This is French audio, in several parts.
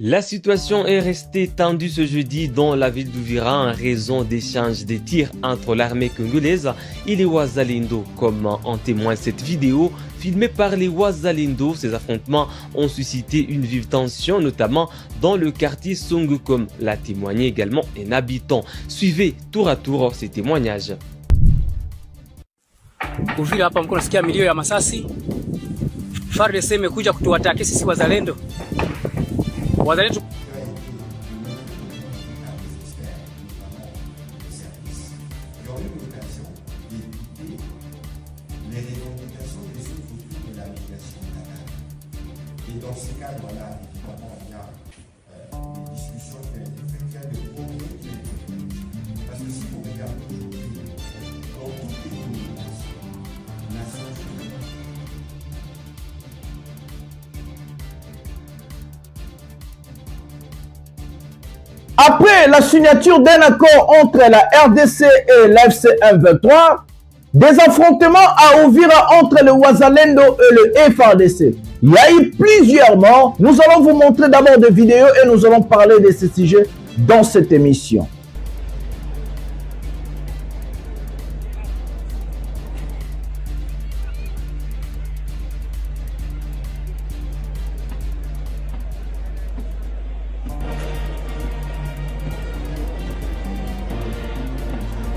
La situation est restée tendue ce jeudi dans la ville d'Uvira en raison d'échanges de tirs entre l'armée congolaise et les Wazalendo. Comme en témoigne cette vidéo filmée par les Wazalendo, ces affrontements ont suscité une vive tension, notamment dans le quartier Songo, comme l'a témoigné également un habitant. Suivez tour à tour ces témoignages. Uvira hapa mko nasikia milio ya masasi. FARDC imekuja kutuwataki sisi Wazalendo. Wazalendo les revendications des autres autour de la migration canadienne. Et dans ce cadre-là, évidemment, il y a des discussions qui ont été faites, il y a des progrès qui ont été faits. Parce que si vous regardez aujourd'hui, dans toutes les communications, Nations Unies, après la signature d'un accord entre la RDC et l'AFC M23, des affrontements à Uvira entre le Wazalendo et le FARDC. Il y a eu plusieurs morts. Nous allons vous montrer d'abord des vidéos et nous allons parler de ce sujet dans cette émission.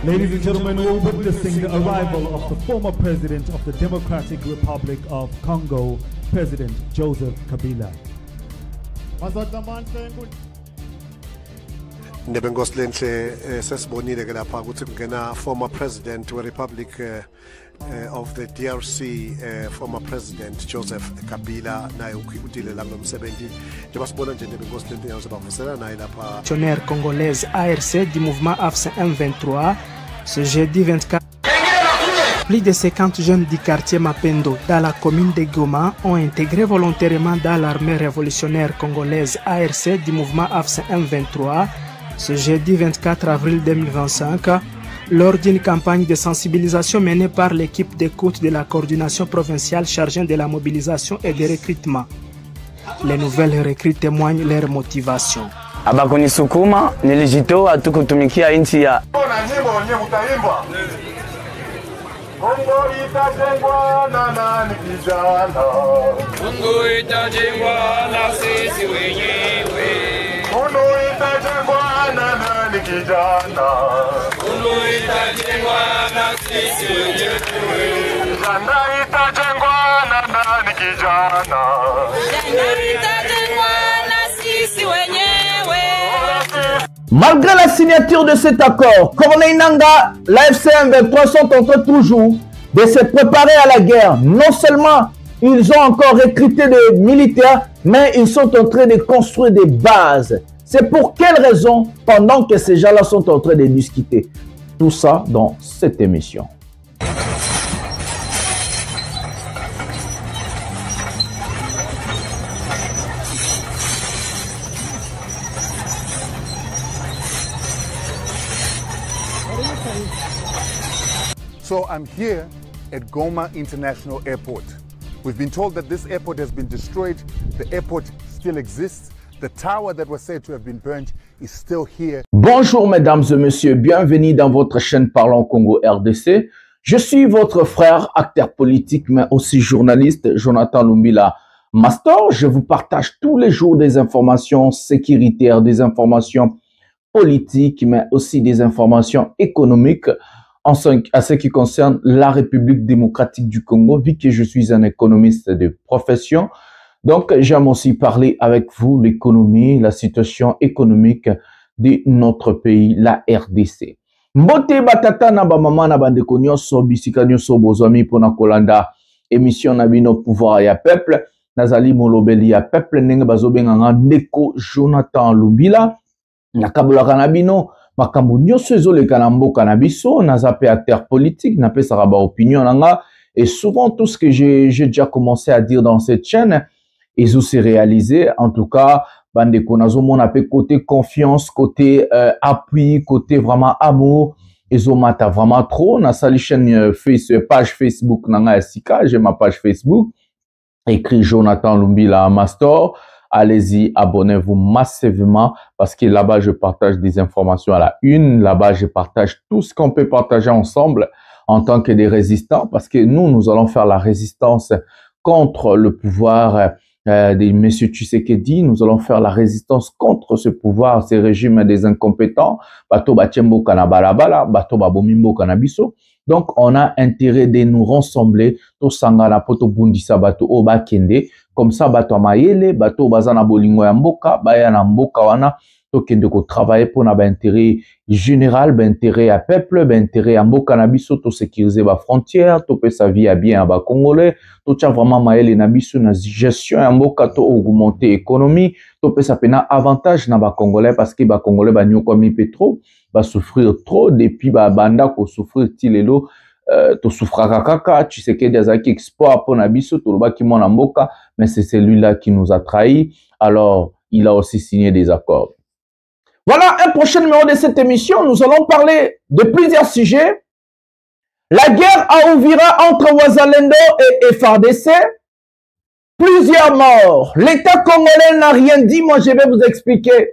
Ladies and gentlemen, we're witnessing the arrival of the former president of the Democratic Republic of Congo, President Joseph Kabila. Nebengoslenche sesibonile ke lapha ukuthi kungena former president we Republic of the DRC, former president Joseph Kabila naye ukudile la ngomsebenzi njengoba sibona nje Nebengoslenche yazobavusela naye lapha. Missionnaire congolaise ARC du mouvement AFC M23 ce jeudi 24. Plus de 50 jeunes du quartier Mapendo dans la commune de Goma ont intégré volontairement dans l'armée révolutionnaire congolaise ARC du mouvement AFC M23 ce jeudi 24 avril 2025 lors d'une campagne de sensibilisation menée par l'équipe d'écoute de la coordination provinciale chargée de la mobilisation et du recrutement. Les nouvelles recrues témoignent leur motivation. Abakunisukuma nilijitoa tu kutumikia nchi ya Kongo itajengwa na nani kijana? Kongo itajengwa na sisi wenyewe. Kongo itajengwa na nani kijana? Kongo itajengwa na sisi wenyewe. Jana itajengwa na nani kijana? Jana itajengwa na sisi wenyewe. Malgré la signature de cet accord, Corneille Nangaa, l'AFC M23 sont en train toujours de se préparer à la guerre. Non seulement ils ont encore recruté des militaires, mais ils sont en train de construire des bases. C'est pour quelle raison pendant que ces gens-là sont en train de discuter? Tout ça dans cette émission. So I'm here at Goma International Airport. We've been told that this airport has been destroyed. The airport still exists. The tower that was said to have been burnt is still here. Bonjour mesdames et messieurs, bienvenue dans votre chaîne Parlons Congo RDC. Je suis votre frère, acteur politique, mais aussi journaliste, Jonathan Lumbila Mastor. Je vous partage tous les jours des informations sécuritaires, des informations politiques, mais aussi des informations économiques en ce qui concerne la République démocratique du Congo, vu que je suis un économiste de profession. Donc, j'aime aussi parler avec vous l'économie, la situation économique de notre pays, la RDC. Mbote batata na ba mama na bandeko nyonso bisika nyonso bozwami pona kolanda émission na bino pouvoir ya peuple nazali molobeli ya peuple ndenge bazobenga nga ndeko Jonathan Lumbila na kabulaka na bino makambo nyonso ezoleka na mboka na biso naza pe acteur politique na pesaka ba opinion nanga et souvent tout ce que j'ai déjà commencé à dire dans cette chaîne ils ont se réalisé en tout cas bandeko nazomona pe côté confiance côté appui côté vraiment amour ils ont mata vraiment trop na sali chaîne page Facebook nanga sika j'ai ma page Facebook écrit Jonathan Lumbila Mastor allez-y, abonnez-vous massivement parce que là-bas, je partage des informations à la une. Là-bas, je partage tout ce qu'on peut partager ensemble en tant que des résistants parce que nous allons faire la résistance contre le pouvoir de M. Tshisekedi. Nous allons faire la résistance contre ce pouvoir, ce régime des incompétents. Bato Bachembo Kanabalabala, Bato Babomimbo Kanabiso. Donc, on a intérêt de nous rassembler, to sangana poto bundisa bato oba kende, comme ça bato amayele, bato bazana bolingo ya mboka, baya na mboka wana, to kende ko travailler pour na ba intérêt général, ba intérêt à peuple, ba intérêt à mboka na biso, to sécuriser ba frontière, to pe sa vie à bien à ba congolais, to tia vraiment mayele na biso na gestion ya mboka, to augmenter économie, to pe sa pena avantage na ba congolais parce que ba congolais ba nyoko mi pétro va souffrir trop depuis ba banda ko souffrir tilelo to souffraka kaka tu sais que des aki export pour na biso to loba ki mona mboka mais c'est celui-là qui nous a trahi alors il a aussi signé des accords. Voilà un prochain numéro de cette émission, nous allons parler de plusieurs sujets. La guerre à Uvira entre Wazalendo et FARDC, plusieurs morts. L'État congolais n'a rien dit, moi je vais vous expliquer.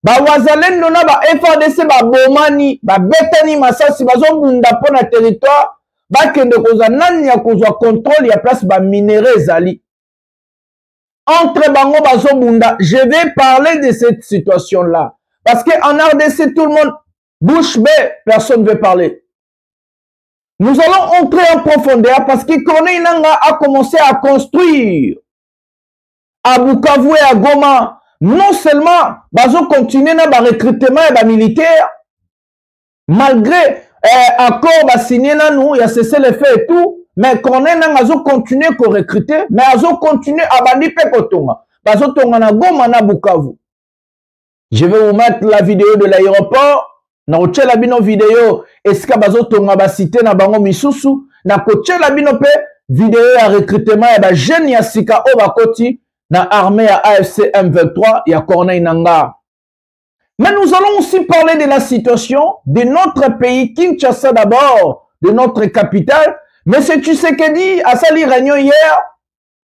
Ba Wazalendo na ba FARDC ba bomani ba betani masasi bazo bunda po na territoire ba kende koza nani ya kozwa contrôle ya place ba minéraux zali entre bango bazo bunda. Je vais parler de cette situation là parce que en RDC tout le monde bouche bée, personne ne veut parler. Nous allons entrer en profondeur parce que Corneille Nangaa a commencé à construire à Bukavu et à Goma. Non seulement bazo continuer na ba recrutement et ba militaire malgré accord ba signé na nous il y a cessé le fait et tout mais Corneille Nangaa bazo continuer ko recruter mais bazo continuer à bandi pe kotonga bazo tonga na Goma na Bukavu. Je vais vous mettre la vidéo de l'aéroport na kochela bino vidéo eska bazo tonga ba cité na bango misusu na kochela bino pe vidéo ya recrutement et ba jeune ya sika o bakoti na armée à AFC M23, il y a Corneille Nangaa. Mais nous allons aussi parler de la situation de notre pays, Kinshasa d'abord, de notre capitale. Mais c'est Tshisekedi a sali réunion hier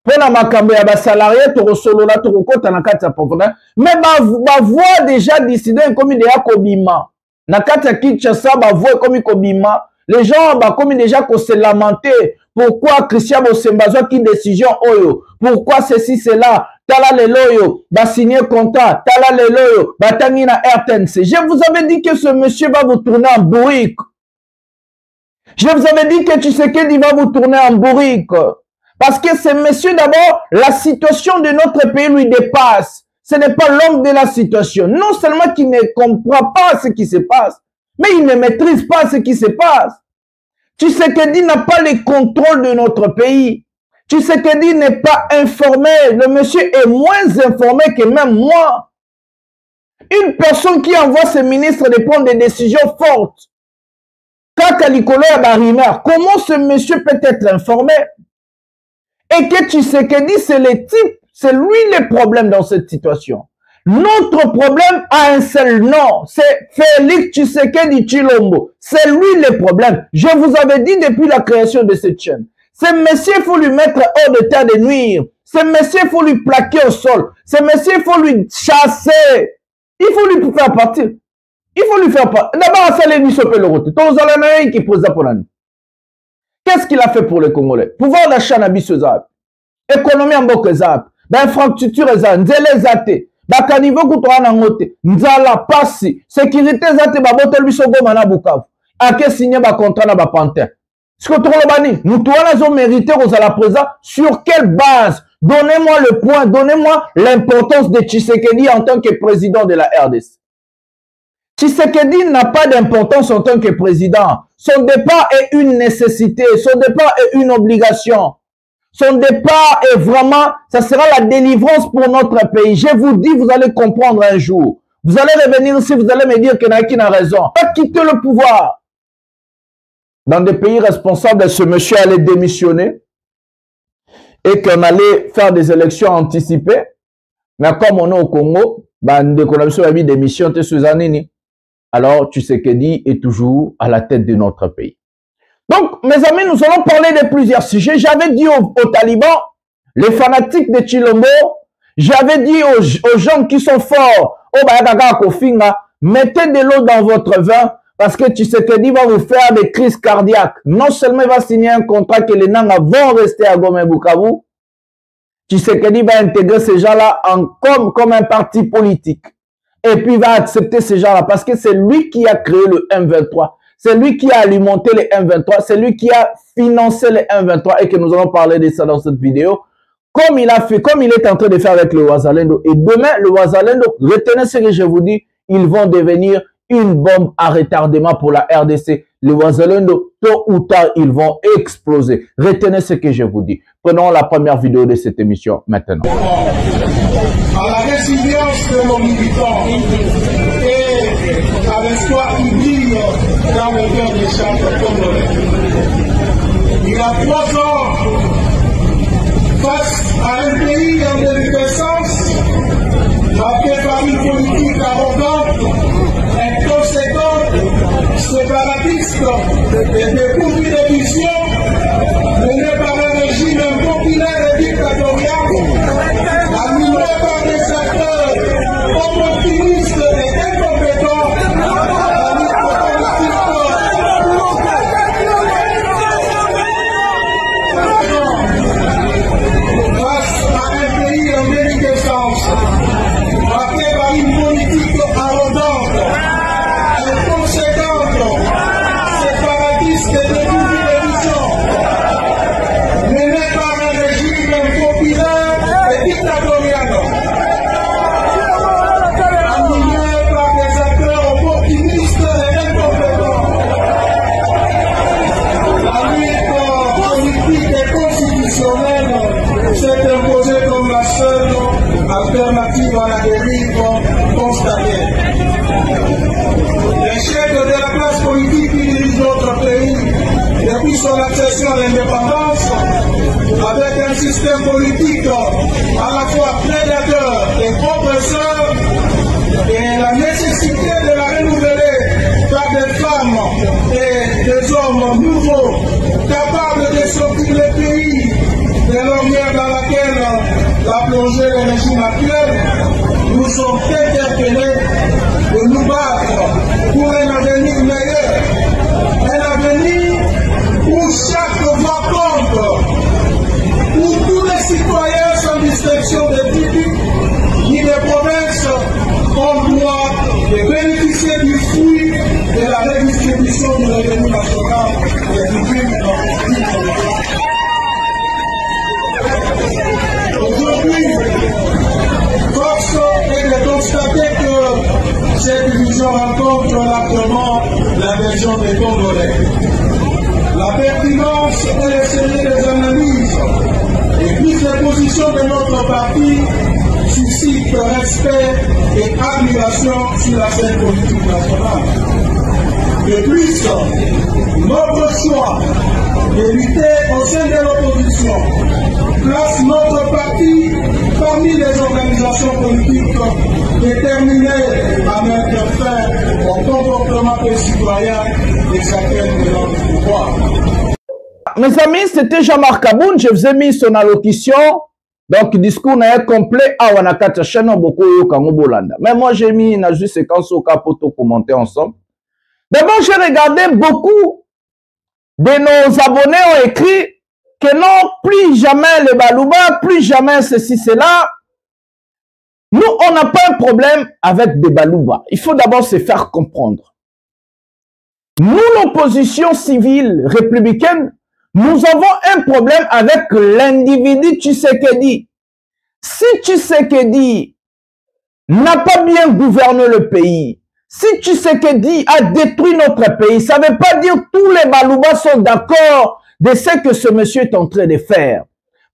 pour la makambo ya ba salarié to solola to kota na kati ya profondeur. Mais ba voix déjà décidé comme il y a kobima. Na kati ya Kinshasa ba voix comme kobima. Les gens ba comme déjà ko se lamenter. Pourquoi Christian Bosembazo qui décision oyo? Pourquoi ceci, cela? Tala le loyo, va signer contrat. Tala le loyo, va tangi na RTNC. Je vous avais dit que ce monsieur va vous tourner en bourrique. Je vous avais dit que Tshisekedi va vous tourner en bourrique. Parce que ce monsieur d'abord, la situation de notre pays lui dépasse. Ce n'est pas l'homme de la situation. Non seulement qu'il ne comprend pas ce qui se passe, mais il ne maîtrise pas ce qui se passe. Tshisekedi n'a pas le contrôle de notre pays. Tshisekedi n'est pas informé. Le monsieur est moins informé que même moi. Une personne qui envoie ses ministres de prendre des décisions fortes. Kaka Likolo ya Barimar, comment ce monsieur peut être informé? Et que Tshisekedi, c'est le type, c'est lui le problème dans cette situation. Notre problème a un seul nom, c'est Félix Tshisekedi Tshilombo. C'est lui le problème. Je vous avais dit depuis la création de cette chaîne. Ce monsieur, il faut lui mettre hors de terre de nuire. Ce monsieur, il faut lui plaquer au sol. Ce monsieur, il faut lui chasser. Il faut lui faire partir. Il faut lui faire partir. D'abord, ça lui sauver le route. Qui pose pour l'année. Qu'est-ce qu'il a fait pour les Congolais? Pouvoir d'achat n'abisse zap. Économie en bok zap. Infrastructure zap. Nzele zate. Bakanivo kutoa na ngote. Nzala pasi. Sécurité zate babotel biso Goma na Bukavu. Ake signé ba contrat na ba pantin. Ce que nous tous mérité aux à la présent. Sur quelle base? Donnez-moi le point, donnez-moi l'importance de Tshisekedi en tant que président de la RDC. Tshisekedi n'a pas d'importance en tant que président. Son départ est une nécessité, son départ est une obligation. Son départ est vraiment, ça sera la délivrance pour notre pays. Je vous dis, vous allez comprendre un jour. Vous allez revenir ici, vous allez me dire que Naki a raison. Pas quitter le pouvoir. Dans des pays responsables, ce monsieur allait démissionner et qu'on allait faire des élections anticipées. Mais comme on est au Congo, démission, alors Tshisekedi est toujours à la tête de notre pays. Donc, mes amis, nous allons parler de plusieurs sujets. J'avais dit aux talibans, les fanatiques de Tshilombo, J'avais dit aux gens qui sont forts, mettez de l'eau dans votre vin parce que Tshisekedi va vous faire des crises cardiaques. Non seulement il va signer un contrat que les Nanga vont rester à Goma et Bukavu, Tshisekedi va intégrer ces gens-là comme un parti politique. Et puis il va accepter ces gens-là parce que c'est lui qui a créé le M23. C'est lui qui a alimenté les M23. C'est lui qui a financé les M23 et que nous allons parler de ça dans cette vidéo. Comme il a fait, comme il est en train de faire avec le Wazalendo. Et demain, le Wazalendo, retenez ce que je vous dis, ils vont devenir une bombe à retardement pour la RDC. Le Wazalendo, tôt ou tard, ils vont exploser. Retenez ce que je vous dis. Prenons la première vidéo de cette émission maintenant. À la résilience de nos militants et à l'espoir qui brille dans le cœur des chefs congolais. Il y a 3 ans, face à un pays en déliquescence, marqué par une politique arrogante, inconséquente, séparatiste et dépourvue de vision, menée par un régime impopulaire et dictatorial, animé par des acteurs opportunistes et incompétents, face à un pays en déliquescence, marqué par une politique arrogante, inconséquente, séparatiste et dépourvue de vision, menée par un régime impopulaire et dictatorial, animé par des acteurs opportunistes et incompétents. La lutte politique et constitutionnelle s'est imposée comme la seule alternative à la dérive constatée. L'échec de la classe politique qui dirige notre pays depuis son accession à l'indépendance, avec un système politique à la fois prédateur et oppresseur, et la nécessité de la renouveler par des femmes et des hommes nouveaux, capables de sortir le pays de l'ornière dans laquelle l'a plongé le régime actuel, nous sommes interpellés de nous battre pour un avenir meilleur. Un avenir où chaque voix compte, où tous les citoyens sans distinction de type ni de province ont le droit de bénéficier du fruit de la redistribution du revenu national et du crime de notre pays. Aujourd'hui, force est de constater que cette division rencontre largement l'adhésion des Congolais. La pertinence et le sérieux des analyses et plus les positions de notre parti suscitent respect et admiration sur la scène politique nationale. De plus, notre choix de lutter au sein de l'opposition place notre parti parmi les organisations politiques déterminées à mettre fin au comportement des citoyens et chacun de notre pouvoir. Mes amis, c'était Jean-Marc Aboun, je vous ai mis son allocution. Donc, discours n'est complet à Wanakata Chano beaucoup Bolanda. Mais moi, j'ai mis une juste séquence au capot pour commenter ensemble. D'abord, j'ai regardé beaucoup de nos abonnés ont écrit que non, plus jamais le Balouba, plus jamais ceci, cela. Nous, on n'a pas un problème avec des Balouba. Il faut d'abord se faire comprendre. Nous, l'opposition civile républicaine, nous avons un problème avec l'individu Tshisekedi. Si Tshisekedi n'a pas bien gouverné le pays, si Tshisekedi a détruit notre pays, ça ne veut pas dire que tous les Balouba sont d'accord de ce que ce monsieur est en train de faire.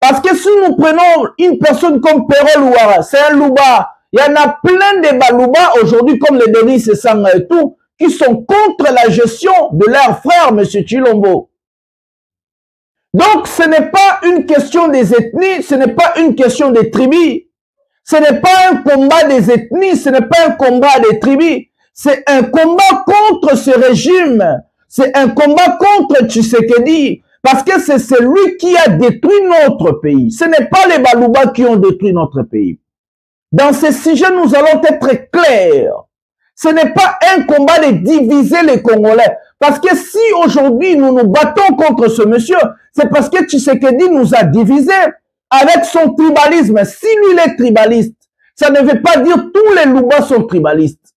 Parce que si nous prenons une personne comme Pero Louara, c'est un Louba, il y en a plein de Balouba aujourd'hui, comme les Denis Sanga et tout, qui sont contre la gestion de leur frère, monsieur Chilombo. Donc, ce n'est pas une question des ethnies, ce n'est pas une question des tribus. Ce n'est pas un combat des ethnies, ce n'est pas un combat des tribus. C'est un combat contre ce régime. C'est un combat contre Tshisekedi. Parce que c'est celui qui a détruit notre pays. Ce n'est pas les Balouba qui ont détruit notre pays. Dans ces sujets, nous allons être clairs. Ce n'est pas un combat de diviser les Congolais. Parce que si aujourd'hui nous nous battons contre ce monsieur, c'est parce que Tshisekedi nous a divisés avec son tribalisme. Si lui il est tribaliste, ça ne veut pas dire tous les Louba sont tribalistes.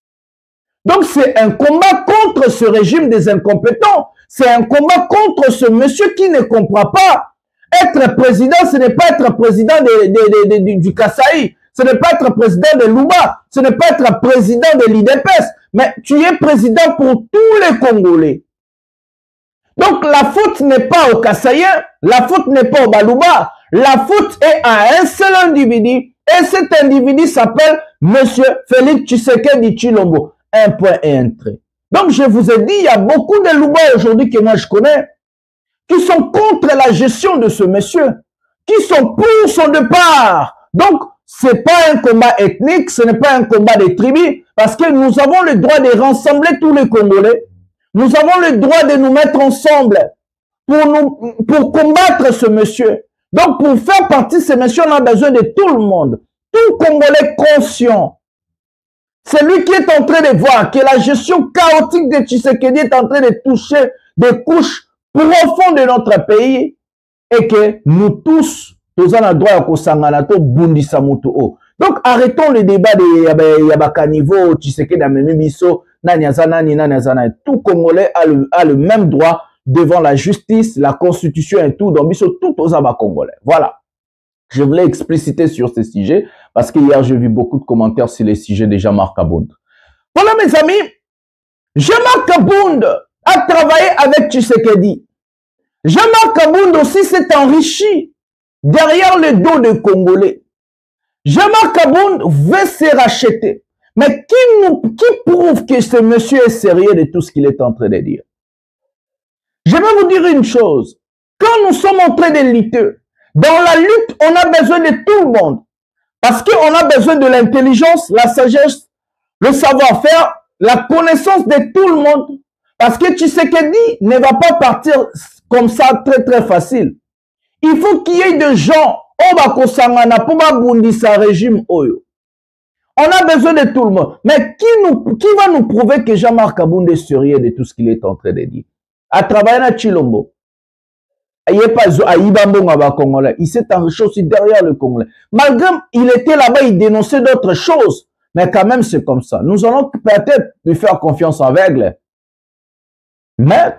Donc c'est un combat contre ce régime des incompétents. C'est un combat contre ce monsieur qui ne comprend pas. Être président, ce n'est pas être président du Kasaï. Ce n'est pas être président de Louba. Ce n'est pas être président de l'IDPS. Mais tu es président pour tous les Congolais. Donc la faute n'est pas au Kasaïen. La faute n'est pas au Balouba. La faute est à un seul individu. Et cet individu s'appelle Monsieur Félix Tshisekedi Tshilombo. Un point et un trait. Donc je vous ai dit, il y a beaucoup de Louba aujourd'hui que moi je connais, qui sont contre la gestion de ce monsieur, qui sont pour son départ. Donc, c'est pas un combat ethnique, ce n'est pas un combat des tribus, parce que nous avons le droit de rassembler tous les Congolais. Nous avons le droit de nous mettre ensemble pour combattre ce monsieur. Donc, pour faire partie de ce monsieur, on a besoin de tout le monde. Tout Congolais conscient. C'est lui qui est en train de voir que la gestion chaotique de Tshisekedi est en train de toucher des couches profondes de notre pays et que nous tous, nous avons le droit à Kosanganato, Bundisa Mutuo. Donc, arrêtons le débat de Yabakanivo, Tshisekedi, Amemibiso, Nanyazanani, Nanyazanani. Tout Congolais a le même droit devant la justice, la constitution et tout. Donc, biso, tout aux Aba Congolais. Voilà. Je voulais expliciter sur ce sujet parce qu'hier, j'ai vu beaucoup de commentaires sur les sujets de Jean-Marc Abound. Voilà, mes amis. Jean-Marc Abound a travaillé avec Tshisekedi. Jean-Marc Abound aussi s'est enrichi derrière le dos des Congolais. Jean-Marc Abound veut se racheter. Mais qui prouve que ce monsieur est sérieux de tout ce qu'il est en train de dire? Je vais vous dire une chose. Quand nous sommes en train de lutter, dans la lutte, on a besoin de tout le monde. Parce qu'on a besoin de l'intelligence, la sagesse, le savoir-faire, la connaissance de tout le monde. Parce que Tshisekedi ne va pas partir comme ça très facile. Il faut qu'il y ait des gens, on va kosangana pour babundisa régime oyo. On a besoin de tout le monde. Mais qui va nous prouver que Jean-Marc Abound est sérieux de tout ce qu'il est en train de dire? À travers à Tshilombo. Il s'est enrichi aussi derrière le Congolais. Malgré il était là-bas, il dénonçait d'autres choses. Mais quand même, c'est comme ça. Nous allons peut-être lui faire confiance aveugle. Mais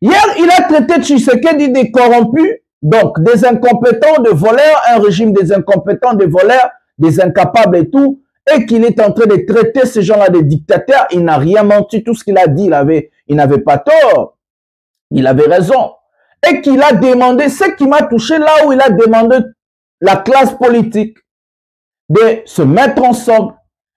hier, il a traité Tshisekedi des corrompus, donc des incompétents, de voleurs, un régime des incompétents, des voleurs, des incapables et tout, et qu'il est en train de traiter ces gens-là de dictateurs. Il n'a rien menti. Tout ce qu'il a dit, il n'avait pas tort. Il avait raison. Et qu'il a demandé, ce qui m'a touché là où il a demandé la classe politique de se mettre ensemble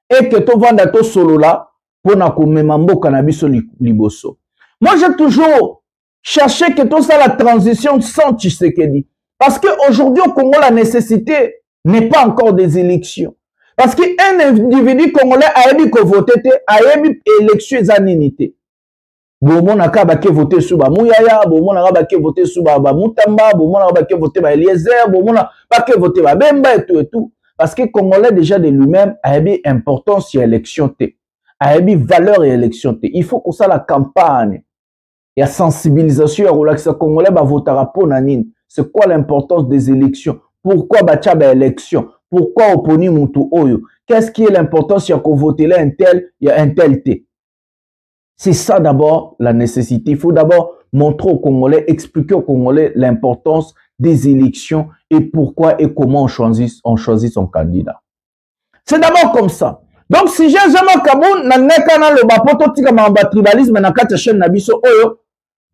et que tout vanda to solo là pour na komemambo cannabis liboso. Moi, j'ai toujours cherché que tout ça, la transition sans Tshisekedi. Parce qu'aujourd'hui, au Congo, la nécessité n'est pas encore des élections. Parce qu'un individu congolais a émis que voter, a émis élection et aninité. Bomona ka ba ke voter sous ba Mouyaya, bomona ka ba ke voter sous ba Mutamba, bomona ka ba ke voter ba Eliezer, bomona ba ke voter ba Bemba et tout. Parce que Congolais déjà de lui-même a émis importance sur l'élection T. A émis valeur et élection T. Il faut que ça la campagne. Il y a sensibilisation au lac Congolais ba votera pour nanine. C'est quoi l'importance des élections? Pourquoi ba tcha ba élection? Pourquoi oponi mutu oyo? Qu'est-ce qui est l'importance si on vote là un tel, il y a un tel T? C'est ça d'abord la nécessité. Il faut d'abord montrer aux Congolais, expliquer aux Congolais l'importance des élections et pourquoi et comment on choisit son candidat. C'est d'abord comme ça. Donc si j'ai jamais Kaboun, n'a le bapoto tika mamba tribalisme na kata chaîne na biso oyo,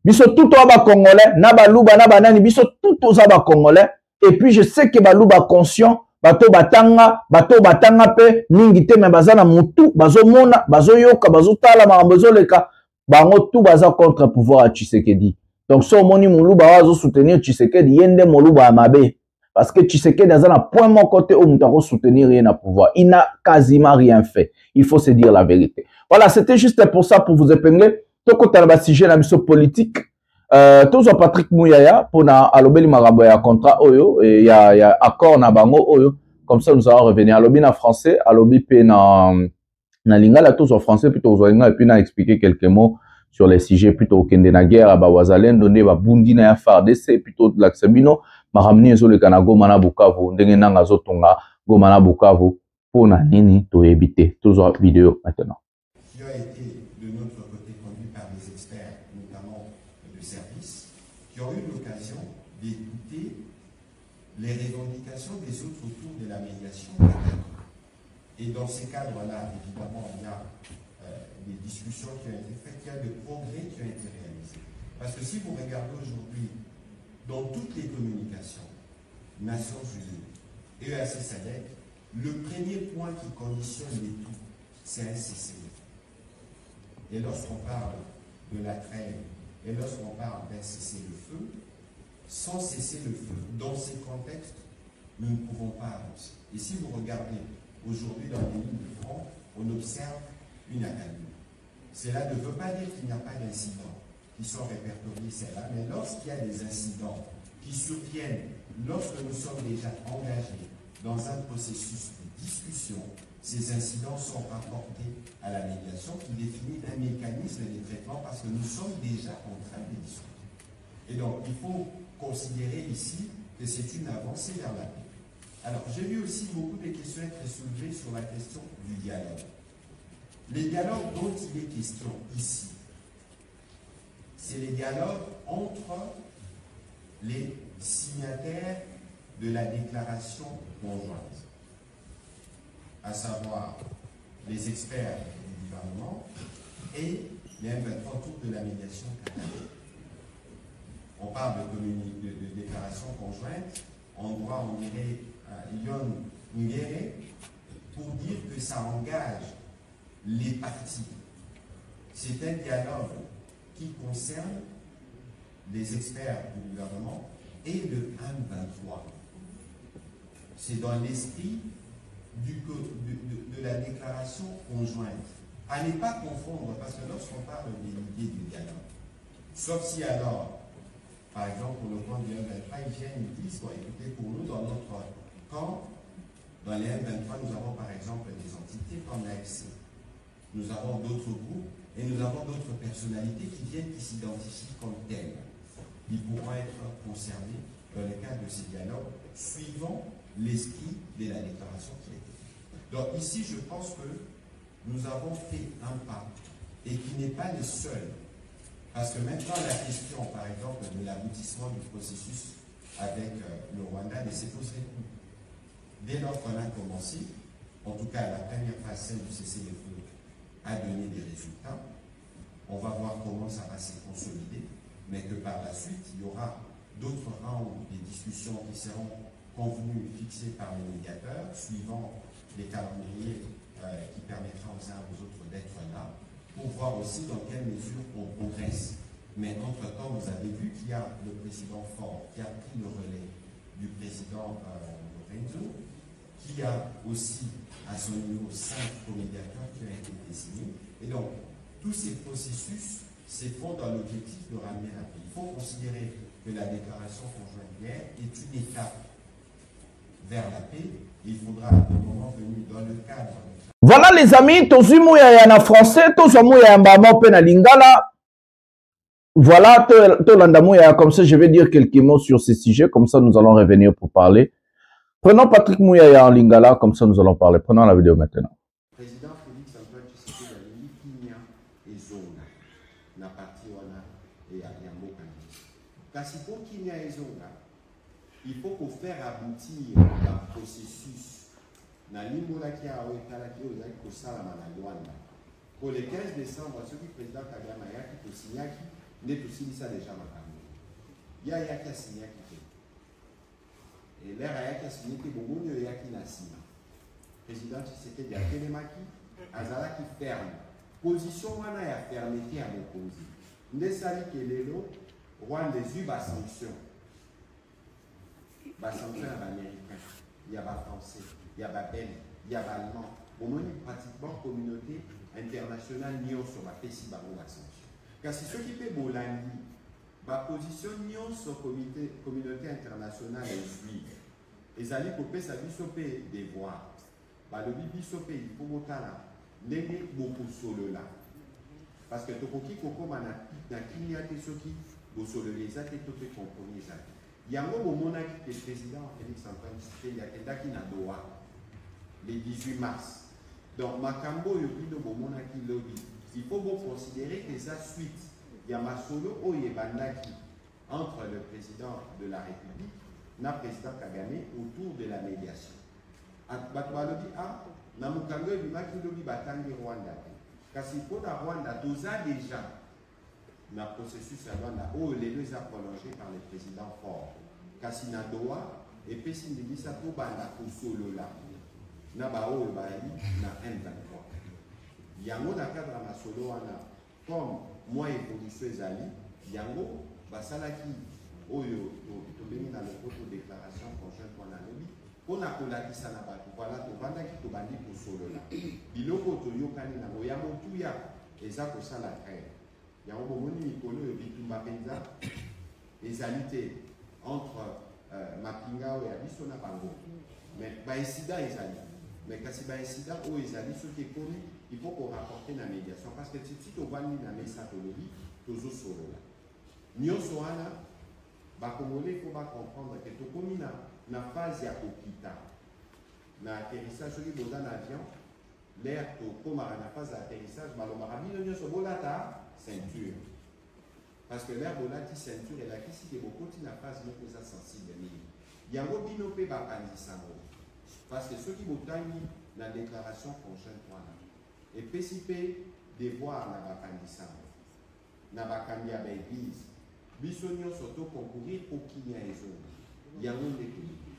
biso tout aba Congolais, na ba luba na banani biso tout aux aba Congolais et puis je sais que ba luba conscient bato batanga pe mingi te me bazana mutu bazo mona bazo yoka bazo tala ma bazo leka bango tout baza contre pouvoir à Tshisekedi. Donc so moni muluba wazo soutenir Tshisekedi yende moluba amabe parce que Tshisekedi azana point mon côté au mutako soutenir rien à pouvoir. Il n'a quasiment rien fait. Il faut se dire la vérité. Voilà, c'était juste pour ça, pour vous épingler. Tout côté la sujet la mission politique. Toujours Patrick Mouyaya pour na alobeli marambo ya contrat oyo et ya accord na bango oyo Comme ça, nous allons revenir. Alobi en français, alobi pe na lingala, tous en français, plutôt aux et puis na expliquer quelques mots sur les sujets plutôt au kende na guerre, à Bawazalen, donné ba bundi na ya FARDC, plutôt de l'axamino, ma ramené zo le kana goma na Bukavu, ndenge na ngazo tonga goma na Bukavu, pour na nini to éviter. Tous en vidéo maintenant. Qui a été de notre côté conduit par des experts, notamment de service, qui ont eu l'occasion d'écouter les revendications des autres autour de la médiation. Et dans ces cadres-là, évidemment, il y a des discussions qui ont été faites, il y a des progrès qui ont été réalisés. Parce que si vous regardez aujourd'hui, dans toutes les communications, Nations Unies, EAC SADC, le premier point qui conditionne les tout, c'est un cessez-le-feu. Et lorsqu'on parle de la trêve, et lorsqu'on parle d'un cessez-le-feu, sans cessez-le-feu, dans ces contextes, nous ne pouvons pas avancer. Et si vous regardez aujourd'hui dans les lignes de front, on observe une accalmie. Cela ne veut pas dire qu'il n'y a pas d'incidents qui sont répertoriés, celle-là, mais lorsqu'il y a des incidents qui surviennent, lorsque nous sommes déjà engagés dans un processus de discussion, ces incidents sont rapportés à la médiation qui définit un mécanisme de traitement parce que nous sommes déjà en train de discuter. Et donc, il faut considérer ici que c'est une avancée vers la paix. Alors, j'ai vu aussi beaucoup de questions être soulevées sur la question du dialogue. Les dialogues dont il est question ici, c'est les dialogues entre les signataires de la déclaration conjointe, à savoir les experts du gouvernement et les M23 autour de la médiation canadienne. On parle de déclaration conjointe, en droit on dirait Yon Ngere, pour dire que ça engage les partis. C'est un dialogue qui concerne les experts du gouvernement et le M23. C'est dans l'esprit de la déclaration conjointe. À ne pas confondre, parce que lorsqu'on parle de l'idée du dialogue, sauf si alors, par exemple, pour le camp du M23, ils viennent, ils disent, bon, écoutez, pour nous, dans notre camp, dans les M23, nous avons par exemple des entités comme l'AFC. Nous avons d'autres groupes et nous avons d'autres personnalités qui viennent, qui s'identifient comme telles. Ils pourront être concernés dans le cadre de ces dialogues, suivant l'esprit de la déclaration qui a été faite. Donc ici, je pense que nous avons fait un pas et qui n'est pas le seul. Parce que maintenant, la question, par exemple, de l'aboutissement du processus avec le Rwanda ne se poserait plus. Dès lors qu'on a commencé, en tout cas la première phase, celle du cessez-le-feu, a donné des résultats. On va voir comment ça va se consolider, mais que par la suite, il y aura d'autres rounds de discussions qui seront convenus, fixés par les médiateurs, suivant les calendriers qui permettront aux uns aux autres d'être là, pour voir aussi dans quelle mesure on progresse. Mais entre-temps, vous avez vu qu'il y a le président Faure qui a pris le relais du président Lorenzo, qui a aussi à son niveau 5 co-médiateurs qui ont été désignés. Et donc, tous ces processus se font dans l'objectif de ramener la paix. Il faut considérer que la déclaration conjointe d'hier est une étape vers la paix. Il faudra, au moment venu, dans le cadre... Voilà les amis, tozu mouya na français, tozu mouya mbama pe na lingala. Voilà, tolanda mouya, comme ça je vais dire quelques mots sur ces sujets, comme ça nous allons revenir pour parler. Prenons Patrick Mouyaya en lingala, comme ça nous allons parler. Prenons la vidéo maintenant. Président Félix Antoine Tshisekedi Kimia et Zonga, na parti wana et Yambo Kandi. Kasi pour Kimia et Zonga, il faut qu'on faire aboutir le processus. Na limbola qui a oekala qui oza ko sala na Rwanda. Pour le 15 décembre, ce qui président Kagame a qui signaki n'est aussi ça déjà makambo. Ya qui a signaki. Et l'air a signé que beaucoup de yaki na sima. Président Tshisekedi a telemaki, azala qui ferme. Position wana ya fermeté à l'opposé. Ndesali kelelo, Rwanda des eu sanction. Ba sanction américain, il y a ba français, il y a ba belge, il y a ba allemand. Au moins pratiquement communauté internationale n'y sur la PESI ba sanction. Car c'est ce qui fait Bolandi, ba position n'y sur communauté internationale est juive. ezali kopesa biso pe devoir balobi biso pe il faut botala ndenge bokosolola parce que tokoki kokoma na kimia te soki bosolola eza te to pe compromis ezali yango bomonaki ke président Félix Antoine Tshisekedi akendaki na Doha le 18 mars donc makambo oyo bino bomonaki lobi il faut considérer que ça suite ya masolo oyo ebandaki entre le président de la République na président Kagame autour de la médiation. Bato balobi na mukango ebimaki lobi batangi Rwanda. Kasi pour la Rwanda, toza déjà na processus à Rwanda oyo lelo eza prolongé par le président Ford. Kasi na Doha epesi ndingisa to banda kosolola na baoyo bali na M23. Yango na cadre ya masolo wana comme moi évolution ezali yango basalaki oyo tobengi na lopoto déclaration conjointe wana lobi mpona kolakisa na bato voilà tovandaki tobandi kosolola biloko toyokani nango ya motuya eza kosala crème yango bomoni mikolo oyo bitumba mpenza ezali te entre mapinga oyo ya biso na bango mais baesida ezali mais kasi baesida oyo ezali soki ekomi il faut qu'on rapporte na médiation parce que si tovandi na mesa tolobi tozosolola nyonso wana bakongolais faut comprendre que tokomi na phase ya kokita na atterrissage soki boza na avion l'air tokomaka na phase ya atterrissage balobaka bino nyonso bolata ceinture parce que l'air bolati ceinture elakisi ke bokoti na phase moko eza sensible mingi yango bino mpe bakandisango parce que soki botangi na déclaration conjointe wana epesi mpe devoir na bakandisango na bakandi ya baeglise biso nyonso tokoncourir po kinya ezongi yango nde toyebi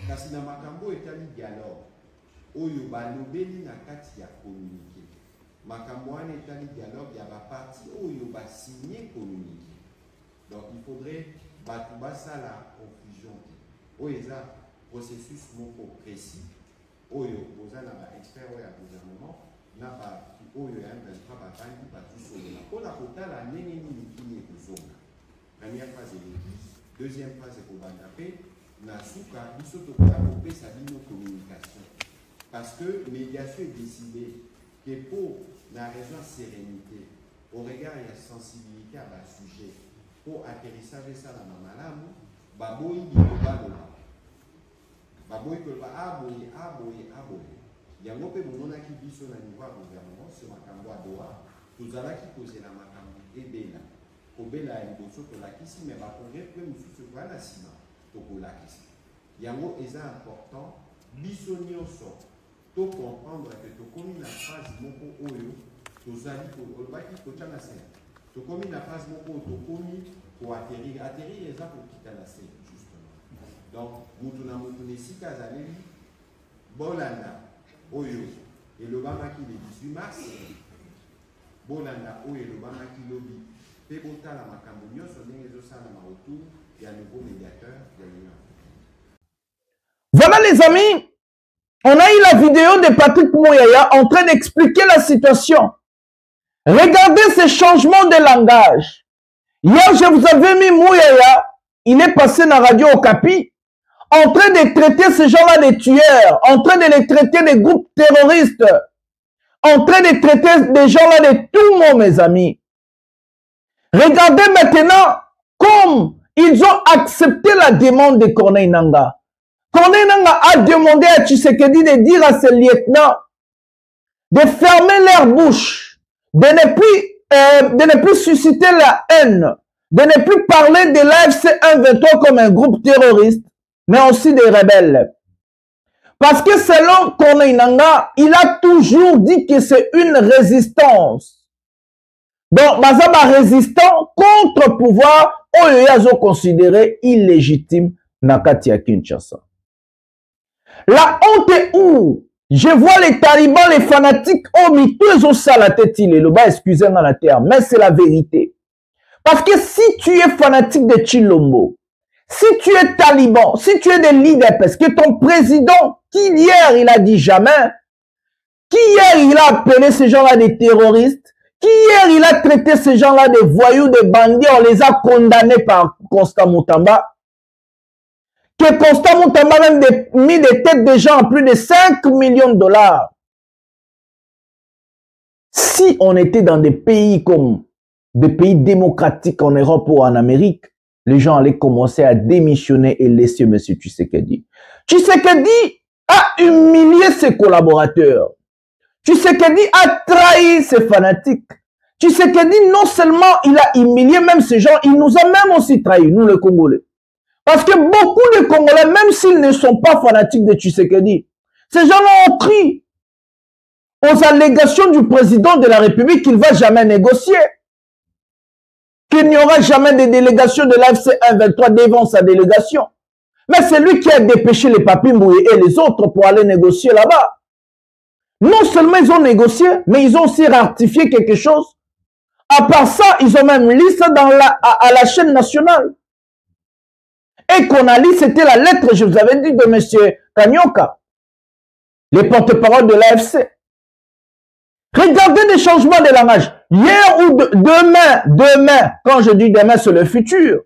kasi na makambo etali dialogue oyo balobeli na kati ya communiqué makambo wana etali dialogue ya baparti oyo basigne communiqué donc il faudrait bato basala confusion te oyo eza processus moko précis oyo boza na baexpert oyo ya gouvernement na bato oyo ya M23 bavandi batusolola mpona kotala ndenge nini kini ekozonga. Première phase est l'église, deuxième phase est pour Bandapé, Nasuka, biso tokola kopesa bino communication. Parce que médiation est décidée que pour la raison sérénité, au regard de la sensibilité à la sujet, pour atterrissage ça dans la malamu, baboyi baloba. Baboyi koloba aboye. Yango pe monaki biso na niveau ya gouvernement sur makambo ya Doha, tozalaki kozela makambo ebela. Kobela liboso tolakisi mais bakongrès pe mosusu wana nsima tokolakisa yango eza important biso nyonso tocomprendre ke tokomi na phase moko oyo tozali olobaki kotya na se tokomi na phase moko oyo tokomi koatterrir eza kokita na se justement donc mutu na mutu na esika azaleli bolanda oyo elobamaki le 18 mars bolanda oyo elobamaki lobi. Voilà les amis, on a eu la vidéo de Patrick Mouyaya en train d'expliquer la situation. Regardez ces changements de langage. Hier, je vous avais mis Mouyaya, il est passé dans la radio Okapi, en train de traiter ces gens-là de tueurs, en train de les traiter des groupes terroristes, en train de traiter des gens-là de tout le monde, mes amis. Regardez maintenant comme ils ont accepté la demande de Corneille Nangaa. Corneille Nangaa a demandé à Tshisekedi de dire à ses lieutenants de fermer leur bouche, de ne plus susciter la haine, de ne plus parler de l'AFC M23 comme un groupe terroriste, mais aussi des rebelles. Parce que selon Corneille Nangaa, il a toujours dit que c'est une résistance. Donc, Bazaba résistant contre pouvoir, Oyoyazo considéré illégitime Nakati à Kinshasa. La honte est où? Je vois les talibans, les fanatiques, tous au salateti, les loba, excusez-moi la terme, mais c'est la vérité. Parce que si tu es fanatique de Chilombo, si tu es taliban, si tu es des leaders, parce que ton président, qui hier il a dit jamais, qui hier il a appelé ces gens-là des terroristes, qui hier il a traité ces gens-là de voyous, de bandits, on les a condamnés par Constant Moutamba. que Constant Moutamba a même mis des têtes de gens à plus de 5 millions de dollars. Si on était dans des pays comme des pays démocratiques en Europe ou en Amérique, les gens allaient commencer à démissionner et laisser M. Tshisekedi. Tshisekedi a humilié ses collaborateurs. Tshisekedi a trahi ses fanatiques. Tshisekedi, non seulement il a humilié même ces gens, il nous a même aussi trahi, nous les Congolais. Parce que beaucoup de Congolais, même s'ils ne sont pas fanatiques de Tshisekedi, ces gens-là ont cru aux allégations du président de la République qu'il ne va jamais négocier. Qu'il n'y aura jamais de délégation de l'AFC 123 devant sa délégation. Mais c'est lui qui a dépêché les Papi Mbouye et les autres pour aller négocier là-bas. Non seulement ils ont négocié, mais ils ont aussi ratifié quelque chose. À part ça, ils ont même lu ça à la chaîne nationale. Et qu'on a lu, c'était la lettre, je vous avais dit, de M. Kanyoka, les porte-parole de l'AFC. Regardez les changements de langage. Hier ou demain, quand je dis demain, c'est le futur.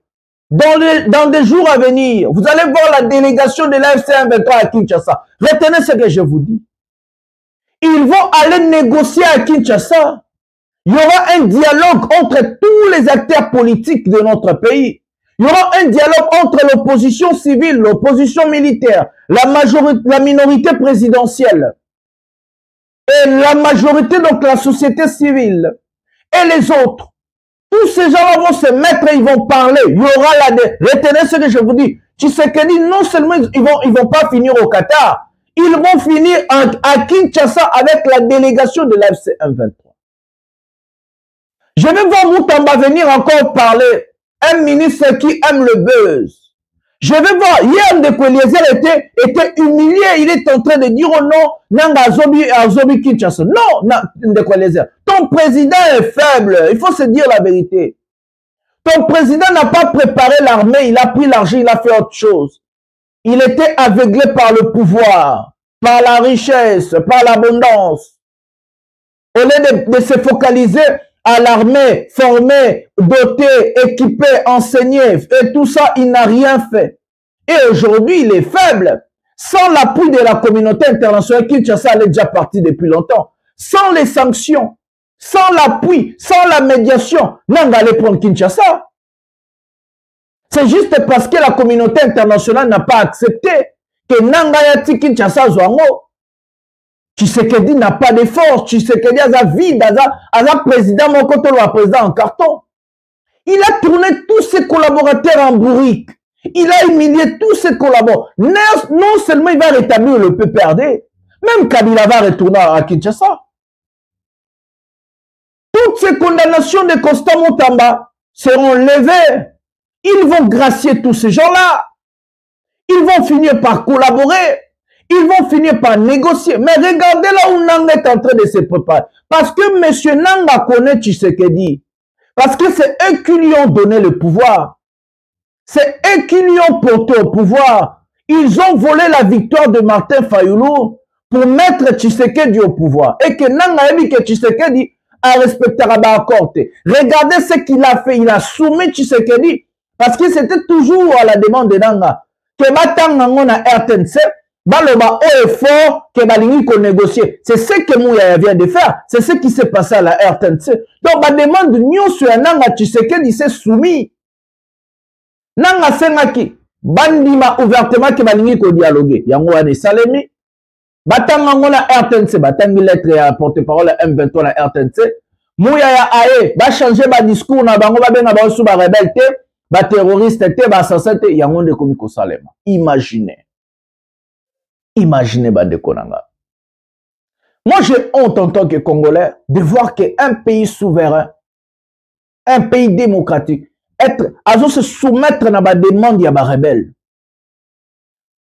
Dans des jours à venir, vous allez voir la délégation de l'AFC 123 à Kinshasa. Retenez ce que je vous dis. Ils vont aller négocier à Kinshasa. Il y aura un dialogue entre tous les acteurs politiques de notre pays. Il y aura un dialogue entre l'opposition civile, l'opposition militaire, la minorité présidentielle et la majorité, donc la société civile et les autres. Tous ces gens-là vont se mettre et ils vont parler. Il y aura retenez ce que je vous dis. Tshisekedi, non seulement ils vont pas finir au Qatar, ils vont finir à Kinshasa avec la délégation de l'AFC 123. Je vais voir Moutamba venir encore parler. Un ministre qui aime le buzz. Je vais voir, hier, Ndeko Eliezer était humilié. Il est en train de dire oh non, Nanga Azobi Kinshasa. Non, Ndeko Eliezer. Ton président est faible. Il faut se dire la vérité. Ton président n'a pas préparé l'armée. Il a pris l'argent, il a fait autre chose. Il était aveuglé par le pouvoir, par la richesse, par l'abondance. Au lieu de se focaliser à l'armée, formée, dotée, équipée, enseignée, et tout ça, il n'a rien fait. Et aujourd'hui, il est faible. Sans l'appui de la communauté internationale, Kinshasa est déjà parti depuis longtemps. Sans les sanctions, sans l'appui, sans la médiation, Nanga allait prendre Kinshasa. C'est juste parce que la communauté internationale n'a pas accepté que Nanga yati Kinshasa Zwango. Tshisekedi n'a pas de force. Tshisekedi a vide, a président, mon côté, le président en carton. Il a tourné tous ses collaborateurs en bourrique. Il a humilié tous ses collaborateurs. Non seulement il va rétablir le PPRD, même Kabila va retourner à Kinshasa. Toutes ces condamnations de Constant Moutamba seront levées. Ils vont gracier tous ces gens-là. Ils vont finir par collaborer. Ils vont finir par négocier. Mais regardez là où Nanga est en train de se préparer. Parce que M. Nanga connaît Tshisekedi. Parce que c'est eux qui lui ont donné le pouvoir. C'est eux qui lui ont porté au pouvoir. Ils ont volé la victoire de Martin Fayulu pour mettre Tshisekedi au pouvoir. Et que Nanga a dit que Tshisekedi a respecté l'accord. Regardez ce qu'il a fait. Il a soumis Tshisekedi. Parce que c'était toujours à la demande de Nanga. Que Batanga na RTNC. Baloba haut et fort que balingi qu'on négocie. C'est ce que Mouya vient de faire. C'est ce qui s'est passé à la RTNC. Donc, la demande de Nyon sur Nanga Tshisekedi s'est soumis. Nanga Sengaki, bandima ouvertement que balingi qu'on dialogue. Yango ane salemi. Batanga ngona RTNC, batangi lettre à porte-parole M23 la RTNC. Mouya ya ae, ba changer ba discours na bango ba benga ba sous ba rebelle te, ba terroriste te, ba assassin te, yango de komiko salema. Imaginez. Imaginez Bandeko Nanga. Moi, j'ai honte en tant que Congolais de voir qu'un pays souverain, un pays démocratique, se soumettre à la demande à la rebelle.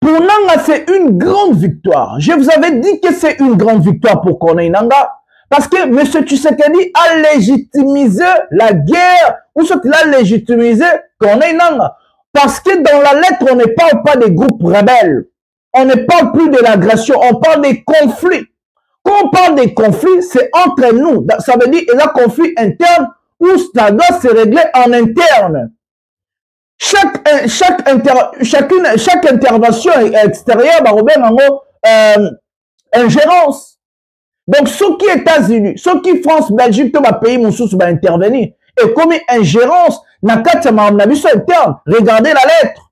Pour Nanga, c'est une grande victoire. Je vous avais dit que c'est une grande victoire pour Corneille Nanga. Parce que M. Tshisekedi a légitimisé la guerre, ou ce qu'il a légitimisé Corneille Nanga. Parce que dans la lettre, on ne parle pas des groupes rebelles. On ne parle plus de l'agression, on parle des conflits. Quand on parle des conflits, c'est entre nous. Ça veut dire qu'il y a un conflit interne où ça doit se régler en interne. chaque intervention extérieure, ingérence. Donc, ce qui est États-Unis, ce qui France, Belgique, tout le pays, Moussous va intervenir. Et comme ingérence, interne, regardez la lettre.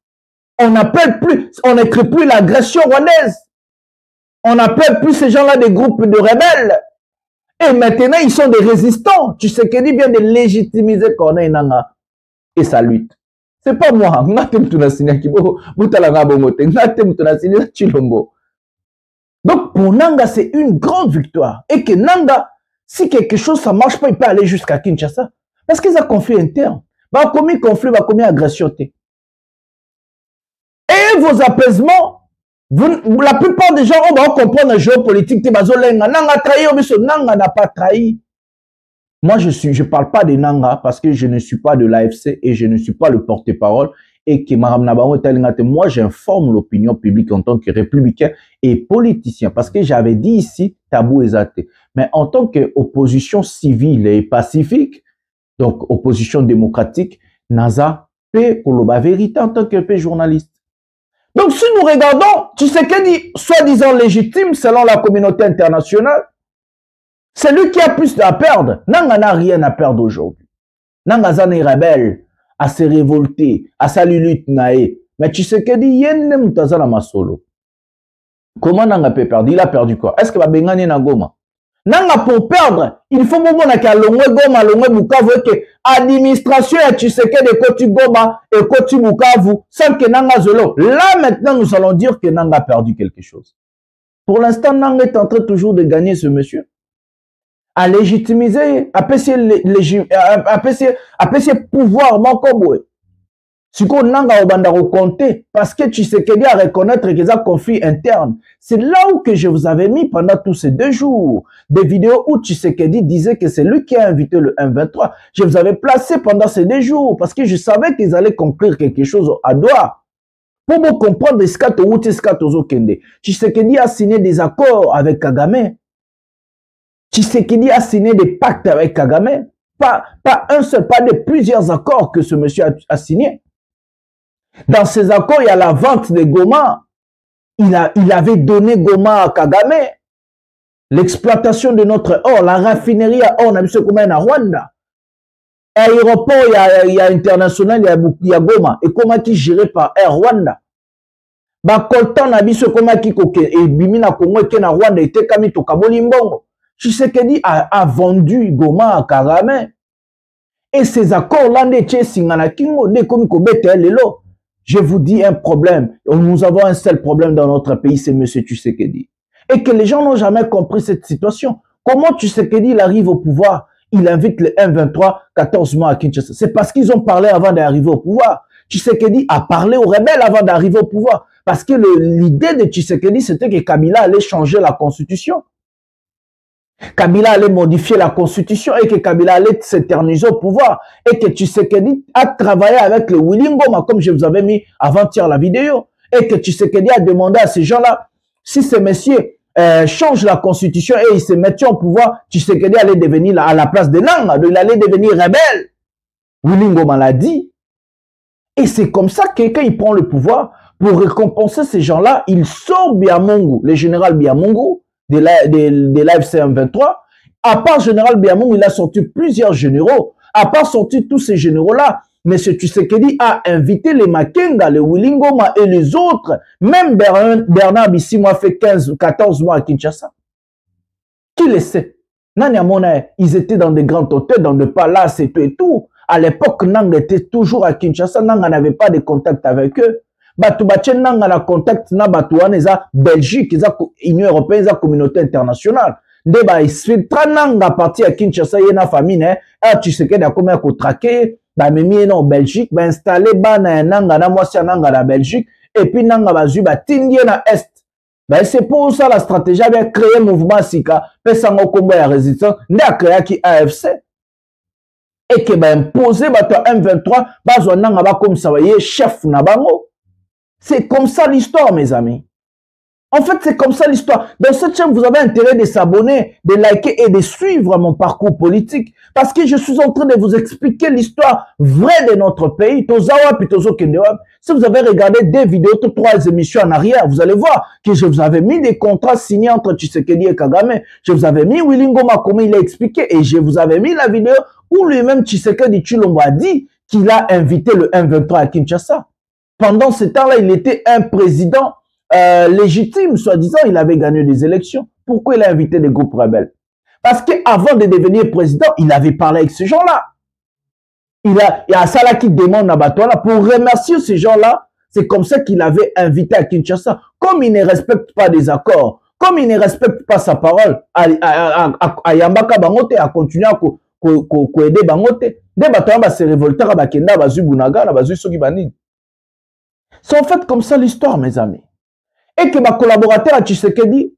On n'appelle plus, on n'écrit plus l'agression rwandaise. On n'appelle plus ces gens-là des groupes de rebelles. Et maintenant, ils sont des résistants. Tu sais qu'il vient de légitimiser Corneille Nangaa et sa lutte. C'est pas moi. Donc, pour Nangaa, c'est une grande victoire. Et que Nangaa, si quelque chose, ça marche pas, il peut aller jusqu'à Kinshasa. Parce qu'ils ont un conflit interne. Il y a commis conflit, il y a commis agression. Et vos apaisements, la plupart des gens, on va comprendre la géopolitique. Nangaa trahi, Nangaa n'a pas trahi. Moi, je parle pas de Nangaa parce que je ne suis pas de l'AFC et je ne suis pas le porte-parole. Et que moi, j'informe l'opinion publique en tant que républicain et politicien. Parce que j'avais dit ici, tabou exaté. Mais en tant qu'opposition civile et pacifique, donc opposition démocratique, NASA peut la vérité en tant que journaliste. Donc, si nous regardons, tu sais qu'il dit, soi-disant légitime selon la communauté internationale, c'est lui qui a plus à perdre. Nangaa n'a rien à perdre aujourd'hui. Nangaa est rebelle, à se révolter, à sa lutte nae. Mais tu sais qu'il dit, yenne mutazana masolo. Comment Nangaa peut perdre? Il a perdu quoi? Est-ce que va bengani na Goma? Nangaa pour perdre, il faut que tu aies Goma, Bukavu, que administration et tu sais que de Koti Goma et Koti Bukavu, sans que Nangaa zolo. Là, maintenant, nous allons dire que Nangaa a perdu quelque chose. Pour l'instant, Nangaa est en train toujours de gagner ce monsieur. À légitimiser, à passer pouvoir, Mankoboué. Si qu'on Nangaa au bandaro compter, parce que tu sais qu'il y a à reconnaître qu'il y a un conflit interne. C'est là où que je vous avais mis pendant tous ces 2 jours des vidéos où Tshisekedi disait que c'est lui qui a invité le M23. Je vous avais placé pendant ces 2 jours parce que je savais qu'ils allaient conclure quelque chose à Douala. Pour vous comprendre ce qu'il y a, Tshisekedi a signé des accords avec Kagame. Tshisekedi a signé des pactes avec Kagame. Pas un seul, pas de plusieurs accords que ce monsieur a signé. Dans ces accords, il y a la vente de Goma. Il avait donné Goma à Kagame. L'exploitation de notre or, la raffinerie à or, on a vu ce qu'on a à Rwanda. Aéroport, il y a international, il y a Goma. Et comment qui est géré par Air Rwanda. Coltan a vu ce qu'on a qui et Bimina Congo et Kena Rwanda était kami to Kabolimbongo. Tshisekedi a vendu Goma à Kagame. Et ces accords-là, je vous dis un problème. Nous avons un seul problème dans notre pays, c'est M. Tshisekedi. Et que les gens n'ont jamais compris cette situation. Comment Tshisekedi il arrive au pouvoir? Il invite le M23 14 mois à Kinshasa. C'est parce qu'ils ont parlé avant d'arriver au pouvoir. Tshisekedi a parlé aux rebelles avant d'arriver au pouvoir. Parce que l'idée de Tshisekedi, c'était que Kabila allait changer la constitution. Kabila allait modifier la constitution et que Kabila allait s'éterniser au pouvoir et que Tshisekedi a travaillé avec le Willy Ngoma comme je vous avais mis avant-hier la vidéo et que Tshisekedi a demandé à ces gens-là si ces messieurs changent la constitution et ils se mettent au pouvoir, Tshisekedi allait devenir à la place de Nangaa, il allait devenir rebelle. Willy Ngoma l'a dit. Et c'est comme ça que quand il prend le pouvoir, pour récompenser ces gens-là, il sort Biamungu, le général Biamungu, de l'AFC M23. À part général Biamungu, il a sorti plusieurs généraux. À part sorti tous ces généraux-là, M. Tshisekedi a invité les Makenga, les Willy Ngoma et les autres. Même Bernard Bisimwa fait 15 ou 14 mois à Kinshasa. Qui le sait? Ils étaient dans des grands hôtels, dans des palaces et tout et tout. À l'époque, Nangaa était toujours à Kinshasa. Nangaa n'avait pas de contact avec eux. Nangaa na contact na Batouaneza, Belgique, Union européenne, communauté internationale. Deba isfiltra Nangaa parti à Kinshasa, yena famille, tu sais qu'il y a combien de traqués, mimi en Belgique, installé Nangaa na moitié Nangaa na Belgique, et puis Nangaa bazu tindie na Est. C'est pour ça la stratégie avait créé mouvement Sika, pesango combat ya résistance, n'a créé qui AFC. Et que imposer bato M23, bazwa Nangaa comme ça, chef na bango. C'est comme ça l'histoire, mes amis. En fait, c'est comme ça l'histoire. Dans cette chaîne, vous avez intérêt de s'abonner, de liker et de suivre mon parcours politique. Parce que je suis en train de vous expliquer l'histoire vraie de notre pays. Si vous avez regardé des vidéos, 3 émissions en arrière, vous allez voir que je vous avais mis des contrats signés entre Tshisekedi et Kagame. Je vous avais mis Willy Ngoma, comment il a expliqué. Et je vous avais mis la vidéo où lui-même Tshisekedi Tshilombo a dit qu'il a invité le M23 à Kinshasa. Pendant ce temps-là, il était un président légitime, soi-disant, il avait gagné des élections. Pourquoi il a invité des groupes rebelles? Parce qu'avant de devenir président, il avait parlé avec ces gens-là. Il y a ça là qui demande à Batoila pour remercier ces gens-là. C'est comme ça qu'il avait invité à Kinshasa. Comme il ne respecte pas des accords, comme il ne respecte pas sa parole, à Yambaka Bangote, à continuer à aider Bangote. Des Batoila se révolter à Bakenda, Bazu Bunaga, Bazu Sogi Banid. C'est en fait comme ça l'histoire, mes amis. Et que ma collaborateur à Tshisekedi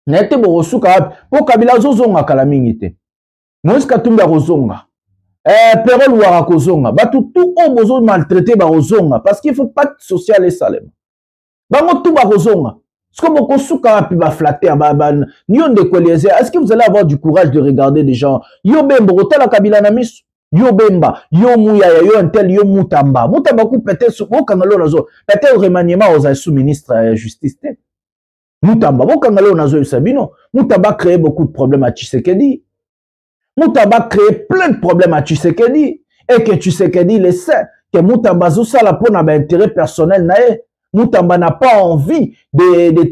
n'a été borosuka pour Kabila Zozonga Kalamingite. Moïse Katumbi Rozonga. Perol Warakozonga. Tout au besoin maltraité Barozonga. Parce qu'il faut pas de social et salem. Bango tout Barozonga. Ce que mon kosuka pi ba flatter nyon de koliezer. Est-ce que vous allez avoir du courage de regarder des gens? Yo ben borotel la Kabila Namis. Yo bemba, yo mouya, yo intel, yo moutamba. Moutamba coup peut-être au kangalo nazo. Peut-être remaniement aux sous-ministres justice. Moutamba, au kangalo nazo Sabino. Moutamba crée beaucoup de problèmes à Tshisekedi. Moutamba crée plein de problèmes à Tshisekedi. Et que Tshisekedi le sait. Que Moutamba Zoussa la peau n'a pas intérêt personnel nae. Moutamba n'a pas envie d'aider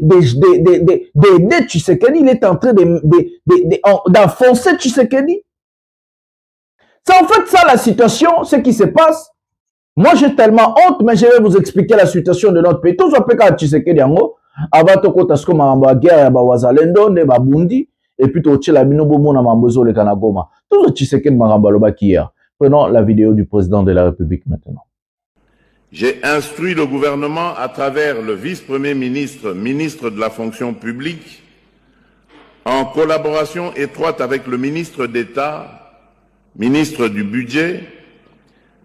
Tshisekedi. Il est en train d'enfoncer Tshisekedi. C'est en fait ça la situation, ce qui se passe. Moi j'ai tellement honte, mais je vais vous expliquer la situation de notre pays. Tout ça peut quand Tshisekedi yango, avant to kota sko mamba guerre ba wazalendo ne ba bundi et puis to tchela bino bomo na mambozo le kanagoma. Tout ça Tshisekedi mamba loba hier. Prenons la vidéo du président de la République maintenant. J'ai instruit le gouvernement à travers le vice-premier ministre, ministre de la fonction publique, en collaboration étroite avec le ministre d'État, ministre du Budget,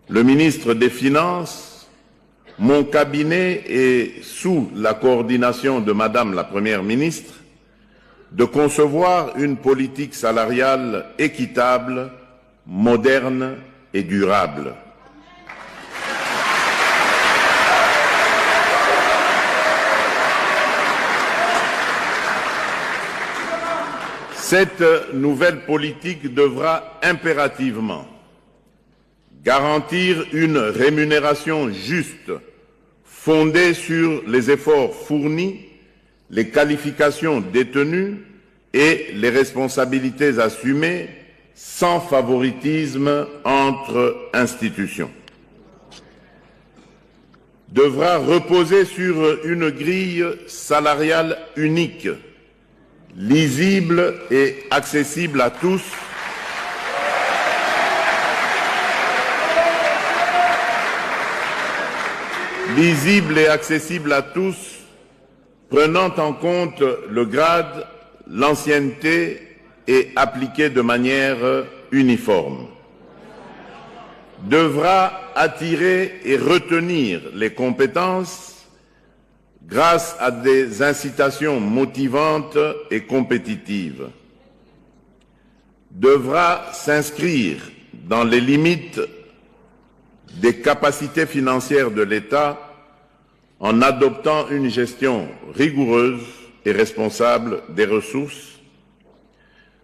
le ministre des Finances, mon cabinet et sous la coordination de Madame la Première ministre, de concevoir une politique salariale équitable, moderne et durable. Cette nouvelle politique devra impérativement garantir une rémunération juste, fondée sur les efforts fournis, les qualifications détenues et les responsabilités assumées, sans favoritisme entre institutions. Devra reposer sur une grille salariale unique, lisible et accessible à tous, prenant en compte le grade, l'ancienneté et appliquée de manière uniforme. Devra attirer et retenir les compétences grâce à des incitations motivantes et compétitives. Devra s'inscrire dans les limites des capacités financières de l'État en adoptant une gestion rigoureuse et responsable des ressources.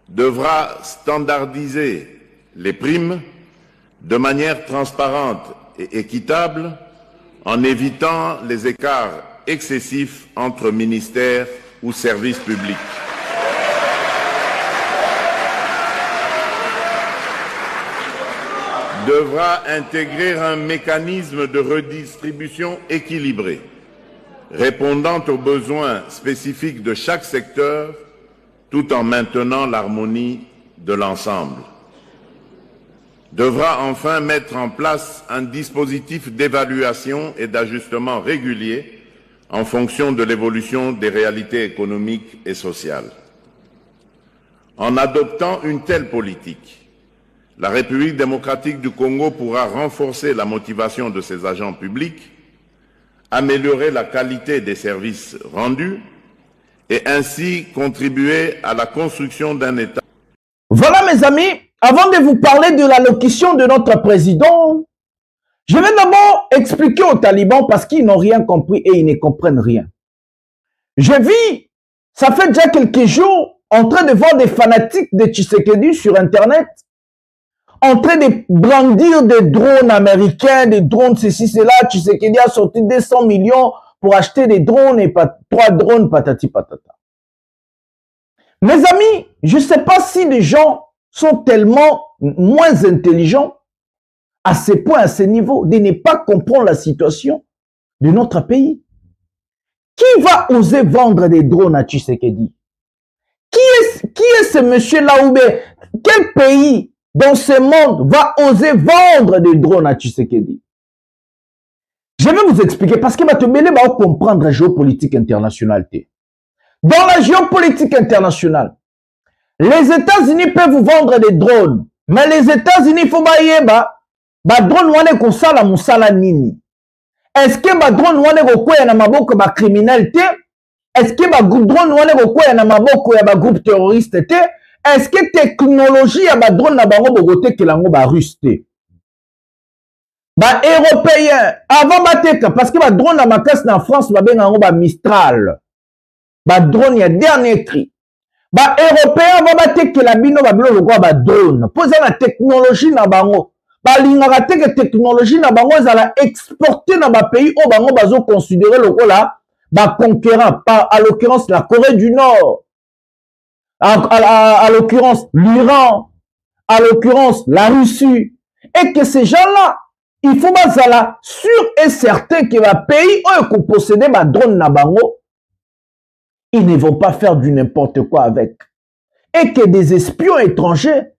Devra standardiser les primes de manière transparente et équitable en évitant les écarts excessifs entre ministères ou services publics. Devra intégrer un mécanisme de redistribution équilibré, répondant aux besoins spécifiques de chaque secteur, tout en maintenant l'harmonie de l'ensemble. Devra enfin mettre en place un dispositif d'évaluation et d'ajustement régulier en fonction de l'évolution des réalités économiques et sociales. En adoptant une telle politique, la République démocratique du Congo pourra renforcer la motivation de ses agents publics, améliorer la qualité des services rendus et ainsi contribuer à la construction d'un État. Voilà mes amis, avant de vous parler de l'allocution de notre président, je vais d'abord expliquer aux talibans parce qu'ils n'ont rien compris et ils ne comprennent rien. Je vis, ça fait déjà quelques jours, en train de voir des fanatiques de Tshisekedi sur Internet, en train de brandir des drones américains, des drones ceci, cela. Tshisekedi a sorti 200 millions pour acheter des drones et 3 drones patati patata. Mes amis, je ne sais pas si les gens sont tellement moins intelligents à ce point, à ce niveau, de ne pas comprendre la situation de notre pays. Qui va oser vendre des drones à Tshisekedi? Qui est ce monsieur-là ou bien quel pays dans ce monde va oser vendre des drones à Tshisekedi? Je vais vous expliquer parce que Matembele va comprendre la géopolitique internationale. Dans la géopolitique internationale, les États-Unis peuvent vous vendre des drones, mais les États-Unis, il faut ba drone wane ko sala musala nini? Est-ce que ba drone wane ko kwea na maboko ba criminalité? Est-ce que ba drone wane ko kwea na maboko ya ba groupe terroriste te? Est-ce que technologie ya ba drone na bango bogote kelango ba russe te? Ba européen avant bateka parce que ba drone na makasi na France ba benga ba Mistral. Ba drone ya dernier cri. Ba européen avant bateka la bino ba bilo lokwa ba drone. Poser la technologie na bango. Balingaka te que technologie na bango ezala exporter na ba pays au bango bazo considérer lokola ba conquérant, à l'occurrence la Corée du Nord, à l'occurrence l'Iran, à l'occurrence la Russie, et que ces gens-là, il faut bazala sûr et certain que ba pays qui possèdent ba drone na bango, ils ne vont pas faire du n'importe quoi avec, et que des espions étrangers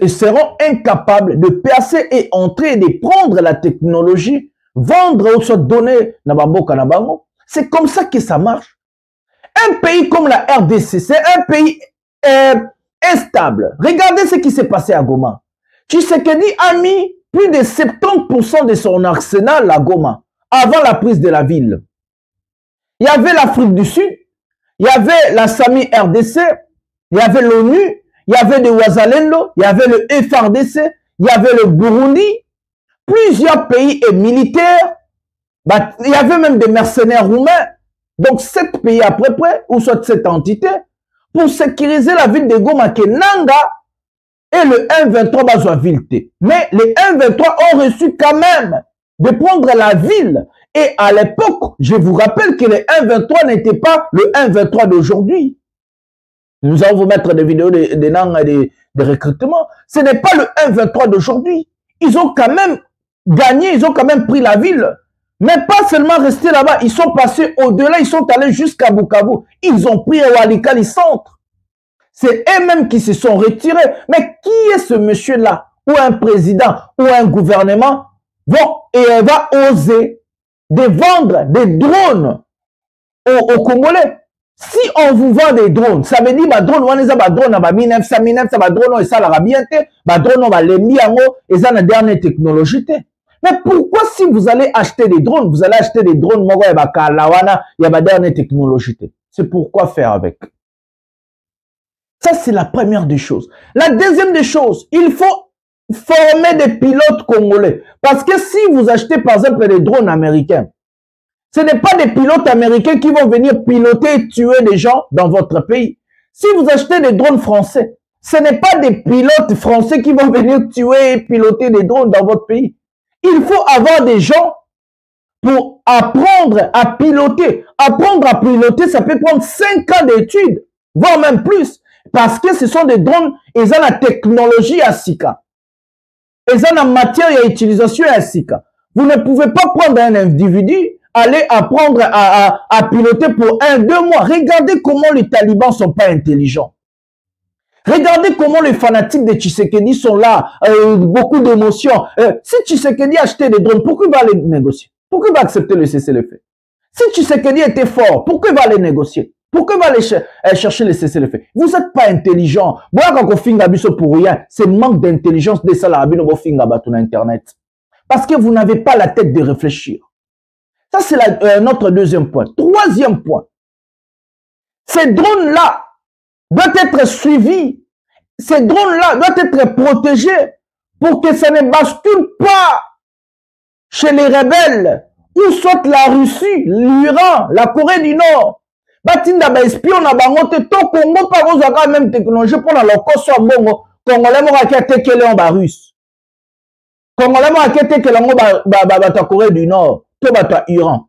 seront incapables de percer et entrer et de prendre la technologie, vendre ou se donner na bamboka na bango. C'est comme ça que ça marche. Un pays comme la RDC, c'est un pays instable. Regardez ce qui s'est passé à Goma. Tshisekedi a mis plus de 70% de son arsenal à Goma avant la prise de la ville. Il y avait l'Afrique du Sud, il y avait la SAMI RDC, il y avait l'ONU, il y avait le Wazalendo, il y avait le FRDC, il y avait le Burundi, plusieurs pays et militaires, il y avait même des mercenaires roumains, donc 7 pays à peu près, ou soit 7 entités, pour sécuriser la ville de Goma, que Nanga et le 1-23 Bazoavilte. Mais les 1-23 ont reçu quand même de prendre la ville. Et à l'époque, je vous rappelle que le 1-23 n'était pas le 1-23 d'aujourd'hui. Nous allons vous mettre des vidéos de recrutement. Ce n'est pas le 1-23 d'aujourd'hui. Ils ont quand même gagné, ils ont quand même pris la ville. Mais pas seulement resté là-bas, ils sont passés au-delà, ils sont allés jusqu'à Bukavu. Ils ont pris Walikali centre. C'est eux-mêmes qui se sont retirés. Mais qui est ce monsieur-là, ou un président, ou un gouvernement, va oser de vendre des drones aux Congolais? Si on vous vend des drones, ça veut dire que drone on est ba drone ba 1900 ba drone ça la bien te, ba drone on va les miango et ça la dernière technologie te. Mais pourquoi si vous allez acheter des drones, vous allez acheter des drones mogo ya ba kalawana ya ba dernière technologie te. C'est pourquoi faire avec. Ça c'est la première des choses. La deuxième des choses, il faut former des pilotes congolais parce que si vous achetez par exemple des drones américains, ce n'est pas des pilotes américains qui vont venir piloter et tuer des gens dans votre pays. Si vous achetez des drones français, ce n'est pas des pilotes français qui vont venir tuer et piloter des drones dans votre pays. Il faut avoir des gens pour apprendre à piloter. Apprendre à piloter, ça peut prendre 5 ans d'études, voire même plus. Parce que ce sont des drones, ils ont la technologie à Sika. Ils ont la matière et l'utilisation à Sika. Vous ne pouvez pas prendre un individu, aller apprendre à piloter pour 1-2 mois. Regardez comment les talibans sont pas intelligents. Regardez comment les fanatiques de Tshisekedi sont là, beaucoup d'émotions. Si Tshisekedi achetait des drones, pourquoi il va les négocier? Pourquoi il va accepter le cessez-le-feu? Si Tshisekedi était fort, pourquoi il va les négocier? Pourquoi il va aller chercher le cessez-le-feu? Vous n'êtes pas intelligent. Pour rien, c'est manque d'intelligence de ça sur Internet. Parce que vous n'avez pas la tête de réfléchir. Ça, c'est notre deuxième point. Troisième point. Ces drones-là doivent être suivis. Ces drones-là doivent être protégés pour que ça ne bascule pas chez les rebelles, ou soit la Russie, l'Iran, la Corée du Nord. Batinda ba espion na bango te to Congo pa kozaka même technologie pour la lokoso mbongo Congolais mo ka tekele en ba russe. Congolais mo ka tekele ngo ba Corée du Nord, to ba Iran.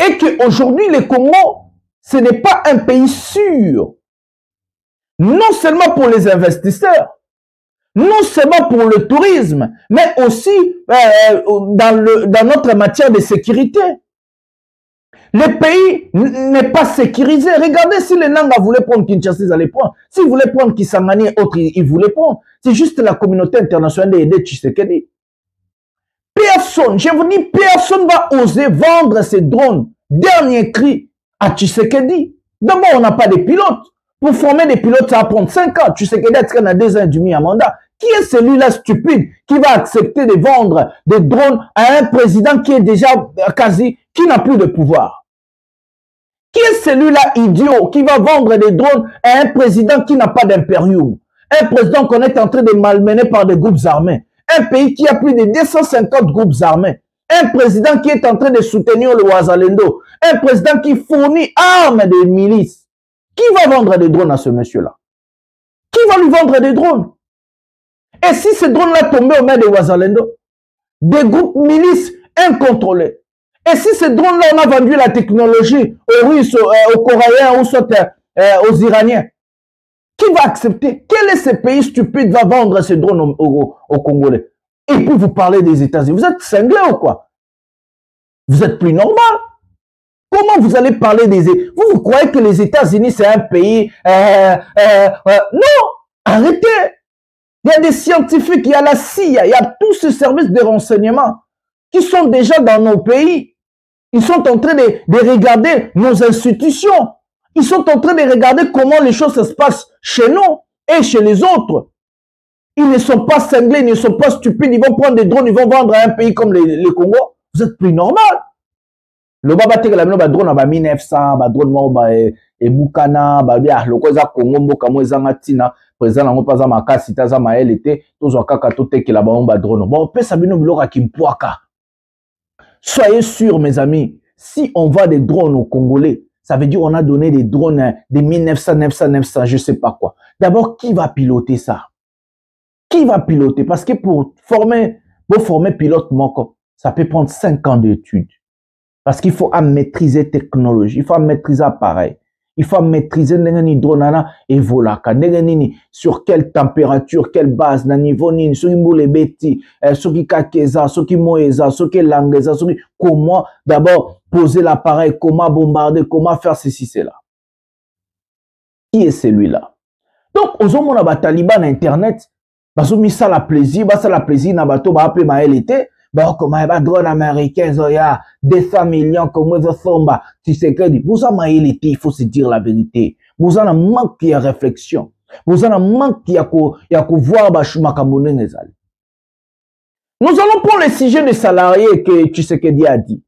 Et que aujourd'hui le Congo ce n'est pas un pays sûr. Non seulement pour les investisseurs, non seulement pour le tourisme, mais aussi dans notre matière de sécurité. Le pays n'est pas sécurisé. Regardez si les Nanga voulaient prendre Kinshasa, ils allaient prendre. S'ils voulaient prendre Kisangani et autres, ils voulaient prendre. C'est juste la communauté internationale d'aider Tshisekedi. Personne, je vous dis, personne va oser vendre ces drones. Dernier cri à Tshisekedi. D'abord, on n'a pas de pilotes. Pour former des pilotes, ça va prendre 5 ans. Tshisekedi a 2 ans et demi à mandat. Qui est celui-là stupide qui va accepter de vendre des drones à un président qui est déjà quasi, qui n'a plus de pouvoir? Qui est celui-là idiot qui va vendre des drones à un président qui n'a pas d'impérium? Un président qu'on est en train de malmener par des groupes armés. Un pays qui a plus de 250 groupes armés. Un président qui est en train de soutenir le Ouazalendo. Un président qui fournit armes des milices. Qui va vendre des drones à ce monsieur-là? Qui va lui vendre des drones? Et si ces drones-là tombaient aux mains de Ouazalendo, des groupes milices incontrôlés, et si ces drones-là, on a vendu la technologie aux Russes, aux Coréens, ou soit aux Iraniens, qui va accepter? Quel est ce pays stupide va vendre ces drones aux Congolais? Et puis vous parlez des États-Unis. Vous êtes cinglés ou quoi? Vous êtes plus normal? Comment vous allez parler des... Vous croyez que les États-Unis, c'est un pays... Non! Arrêtez! Il y a des scientifiques, il y a la CIA, il y a tous ces services de renseignement qui sont déjà dans nos pays. Ils sont en train de regarder nos institutions. Ils sont en train de regarder comment les choses se passent chez nous et chez les autres. Ils ne sont pas cinglés, ils ne sont pas stupides. Ils vont prendre des drones, ils vont vendre à un pays comme le Congo. Vous êtes plus normal. Le baba teke la mino ba drone ba 1900, ba drone mo ba e bukana, ba bia loko za Congo mboka mo ezanga tina, président nango paza makasi taza maele te, tozo kaka to teke la ba drone. Bon, pesa bino biloka kimpwaka. Soyez sûrs mes amis, si on vend des drones aux Congolais, ça veut dire on a donné des drones de 1900, je sais pas quoi. D'abord, qui va piloter ça? Qui va piloter? Parce que pour former pilote moko, ça peut prendre 5 ans d'études. Parce qu'il faut maîtriser technologie, il faut maîtriser appareil, il faut maîtriser n'engani dronana et volaka, n'engani sur quelle température, quelle base, na niveau nini, sur qui moule beti, sur qui kakeza, sur qui moeza, sur qui langeza, sur qui comment d'abord poser l'appareil, comment bombarder, comment faire ceci, cela. Qui est celui-là? Donc, aux hommes on a ba taliban na internet, baso mi ça la plaisir na bato ba appeler ma LT. Bah, comme un drone américain, il y a 200 millions, comme vous sommes, tu sais que, vous avez l'été, il faut se dire la vérité. Vous avez un manque de réflexion. Vous avez un manque de voir, nous allons prendre le sujet des salariés que Tshisekedi a dit.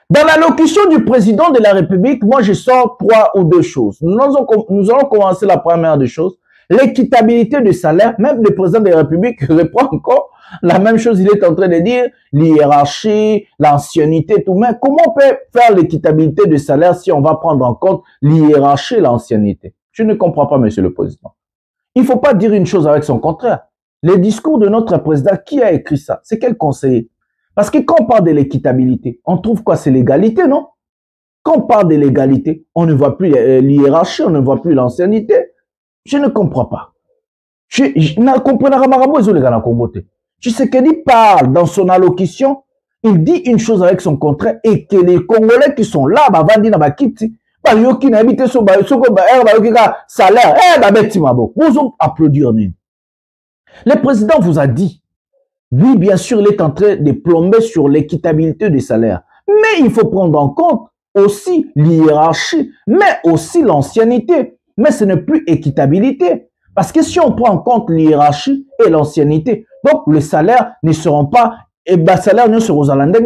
Dans l'allocution du président de la République, moi, je sors 3 ou 2 choses. Nous allons commencer la première des choses. L'équitabilité du salaire, même le président de la République reprend encore la même chose, il est en train de dire l'hiérarchie, l'ancienneté, tout. Mais comment on peut faire l'équitabilité du salaire si on va prendre en compte l'hiérarchie et l'ancienneté? Je ne comprends pas, monsieur le président. Il ne faut pas dire une chose avec son contraire. Le discours de notre président, qui a écrit ça? C'est quel conseiller? Parce que quand on parle de l'équitabilité, on trouve quoi? C'est l'égalité, non? Quand on parle de l'égalité, on ne voit plus l'hiérarchie, on ne voit plus l'ancienneté. Je ne comprends pas. Je ne comprends pas. Tshisekedi parle dans son allocution, il dit une chose avec son contraire et que les Congolais qui sont là, bah, vandi na bakiti, bah, yoki na habité so, bah, soko, bah, yoki ka salaire, bah, beti mabo. Vous applaudir, ni. Le président vous a dit, oui, bien sûr, il est en train de plomber sur l'équitabilité des salaires. Mais il faut prendre en compte aussi l'hiérarchie, mais aussi l'ancienneté. Mais ce n'est plus équitabilité. Parce que si on prend en compte l'hiérarchie et l'ancienneté, donc les salaires ne seront pas, et ben salaires ne seront aux alandais.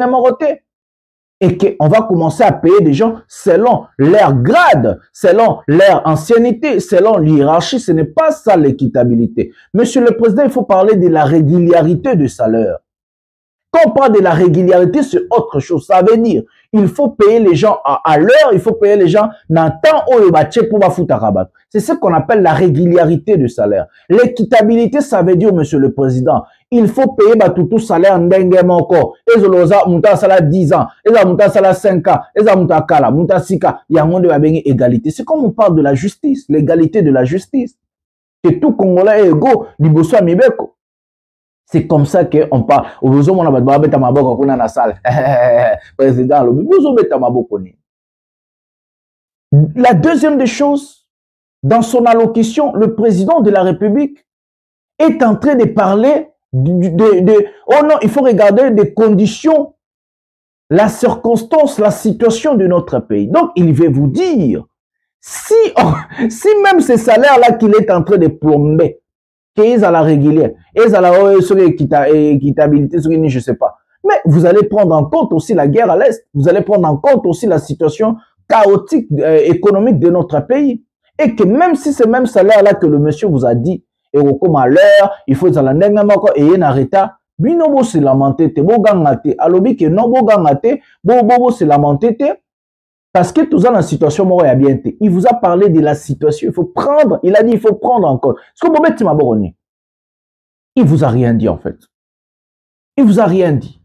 et qu'on va commencer à payer des gens selon leur grade, selon leur ancienneté, selon l'hiérarchie. Ce n'est pas ça l'équitabilité. Monsieur le Président, il faut parler de la régularité du salaire. Quand on parle de la régularité, c'est autre chose. Ça veut dire, il faut payer les gens à l'heure, il faut payer les gens dans le temps où ils pour foutre à rabat. C'est ce qu'on appelle la régularité du salaire. L'équitabilité, ça veut dire, Monsieur le Président, il faut payer tout salaire n'dengue moko. Ezoloza muta sala 10 ans, eza muta sala 5 ans, eza muta kala, muta 6 ans. Il y a un monde de égalité. C'est comme on parle de la justice, l'égalité de la justice. Que tout Congolais est égaux, liboso amibeko. C'est comme ça qu'on parle. La deuxième des choses, dans son allocution, le président de la République est en train de parler oh non, il faut regarder des conditions, la circonstance, la situation de notre pays. Donc, il veut vous dire, si même ces salaires-là qu'il est en train de plomber, qu'ils à la régulière, ils à la équitabilité, je ne sais pas. Mais vous allez prendre en compte aussi la guerre à l'Est. Vous allez prendre en compte aussi la situation chaotique économique de notre pays. Et que même si c'est même salaire-là que le monsieur vous a dit, et comme à l'heure, il faut aller et il y a un retard, binobo se lamenter, bo gangate, alobi que non bo gangate, bo se lamenter, parce que tout ça dans la situation mort et bien. Il vous a parlé de la situation, il faut prendre, il a dit il faut prendre en compte. Ce que Bobet Timaboroni, il vous a rien dit en fait. Il vous a rien dit.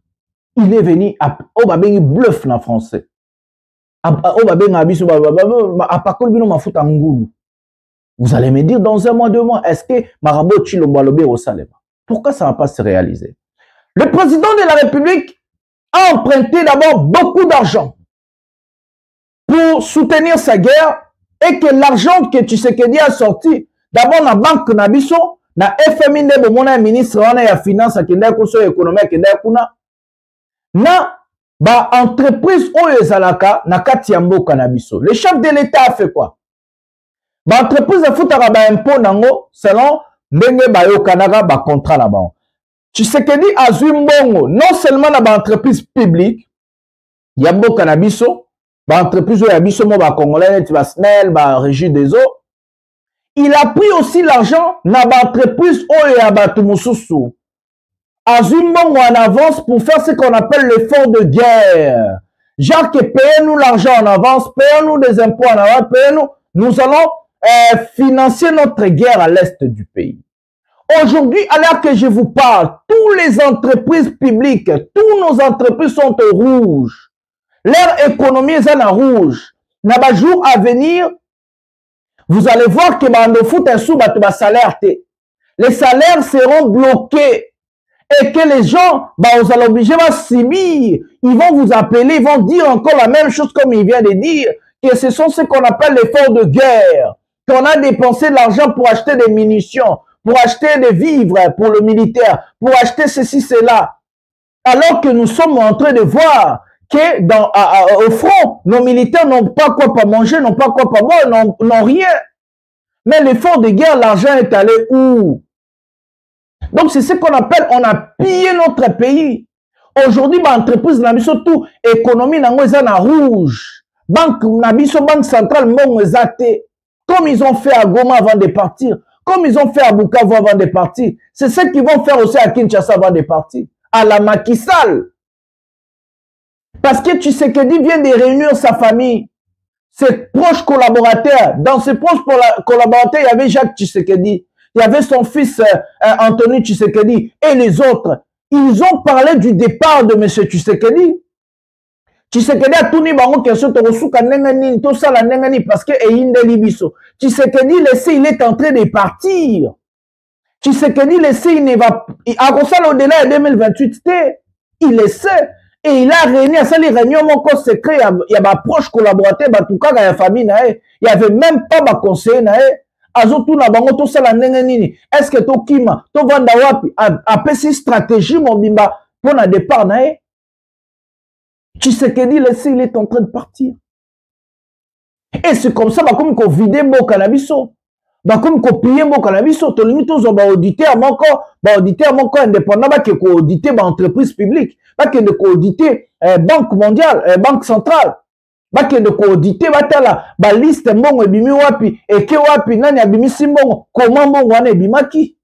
Il est venu à Obabengi bluff en français. Obabengi abiso à pakol bino mafuta ngulu. Vous allez me dire dans un mois, 2 mois, est-ce que Marabout Chilombalobé au Salema? Pourquoi ça ne va pas se réaliser? Le président de la République a emprunté d'abord beaucoup d'argent pour soutenir sa guerre et que l'argent que Tshisekedi a sorti, d'abord dans la banque Nabiso, dans FMI, le ministre de la Finance, qui est économique, na entreprise Oyezalaka, na Katiambo Kanabiso. Le chef de l'État a fait quoi? Entreprise a foutu un impôt nango selon ndenge bayo kanaka ba contrat là-bas. Tshisekedi a zumbongo non seulement na ba entreprise publique, yambo Kanabiso, ba entreprise ya biso mo ba congolais ti ba SNEL, ba régie des eaux. Il a pris aussi l'argent na ba entreprise oya ba tumususu. A zumbongo en avance pour faire ce qu'on appelle l'effort de guerre. Genre que payez-nous l'argent en avance, payez-nous des impôts en avance, payez-nous, nous allons financer notre guerre à l'est du pays. Aujourd'hui, alors que je vous parle, toutes les entreprises publiques, toutes nos entreprises sont au rouge. Leur économie est en rouge. N'a pas jour à venir, vous allez voir que bando fout un sou ba salaire. Les salaires seront bloqués et que les gens, vous allez obliger à subir. Ils vont vous appeler, ils vont dire encore la même chose comme il vient de dire, que ce sont ce qu'on appelle l'effort de guerre. Qu'on a dépensé de l'argent pour acheter des munitions, pour acheter des vivres pour le militaire, pour acheter ceci, cela. Alors que nous sommes en train de voir que au front, nos militaires n'ont pas quoi pour manger, n'ont pas quoi pour boire, n'ont rien. Mais l'effort de guerre, l'argent est allé où? Donc c'est ce qu'on appelle, on a pillé notre pays. Aujourd'hui, l'entreprise n'a tout, économie n'a pas rouge. Banque n'a banque centrale n'a pas. Comme ils ont fait à Goma avant de partir, comme ils ont fait à Bukavu avant de partir, c'est ce qu'ils vont faire aussi à Kinshasa avant de partir, à la Macky Sall. Parce que Tshisekedi vient de réunir sa famille, ses proches collaborateurs. Dans ses proches collaborateurs, il y avait Jacques Tshisekedi, il y avait son fils Anthony Tshisekedi et les autres. Ils ont parlé du départ de M. Tshisekedi. Tshisekedi a tourné bango question to suka nengani to sala nengani parce que eyinde libiso. Tshisekedi laissé il est en train de partir. Tshisekedi laissé il ne va à consala au-delà de 2028 il laissait et il a réuni à ça les réunions mon corps secret il y a ma proche collaborateur ba tout cas la famille na il y avait même pas ma conseiller na azo tout na bango to sala nengani est-ce que to kima to vanda wapi a pesi stratégie mon bimba pour na départ na Tshisekedi, laissé, il est en train de partir. Et c'est comme ça, comme qu'on vide beau cannabiso. Bah comme copier mon cannabis to lingi to zo ba auditeur moko indépendant ba ke ko auditer ba entreprise publique ba ke de ko auditer banque mondiale banque centrale ba ke de ko auditer ba tala ba liste mbongo ebimi wapi eke wapi nani abimi simbongo comment mbongo wana ebimaki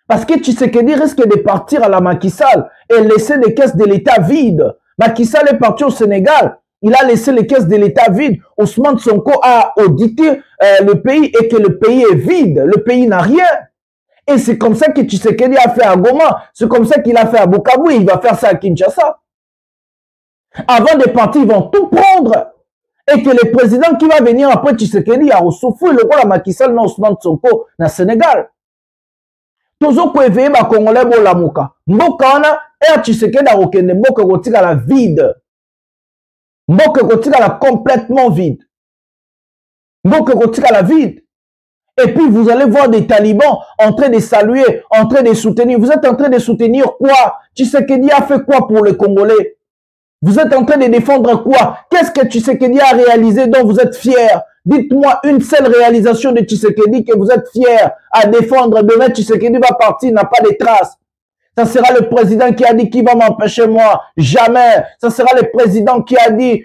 parce que Tshisekedi risque de partir à la Macky Sall et laisser les caisses de l'État vides. Macky Sall est parti au Sénégal. Il a laissé les caisses de l'État vides. Ousmane Sonko a audité le pays et que le pays est vide. Le pays n'a rien. Et c'est comme ça que Tshisekedi a fait à Goma. C'est comme ça qu'il a fait à Bukavu. Et il va faire ça à Kinshasa. Avant de partir, ils vont tout prendre. Et que le président qui va venir après Tshisekedi a souffert le rôle à Macky Sall, non Ousmane Sonko, dans le Sénégal. Tozo ko éveiller ba Congolais bo la muka. Mboka wana, Tshisekedi a okende mboka kotika la vide. Mboka kotika la complètement vide. Mboka kotika la vide. Et puis vous allez voir des talibans en train de saluer, en train de soutenir. Vous êtes en train de soutenir quoi? Tshisekedi a fait quoi pour les Congolais? Vous êtes en train de défendre quoi? Qu'est-ce que Tshisekedi a réalisé dont vous êtes fiers? Dites-moi une seule réalisation de Tshisekedi que vous êtes fiers à défendre. Demain, Tshisekedi va partir, n'a pas de traces. Ça sera le président qui a dit qui va m'empêcher moi? Jamais. Ça sera le président qui a dit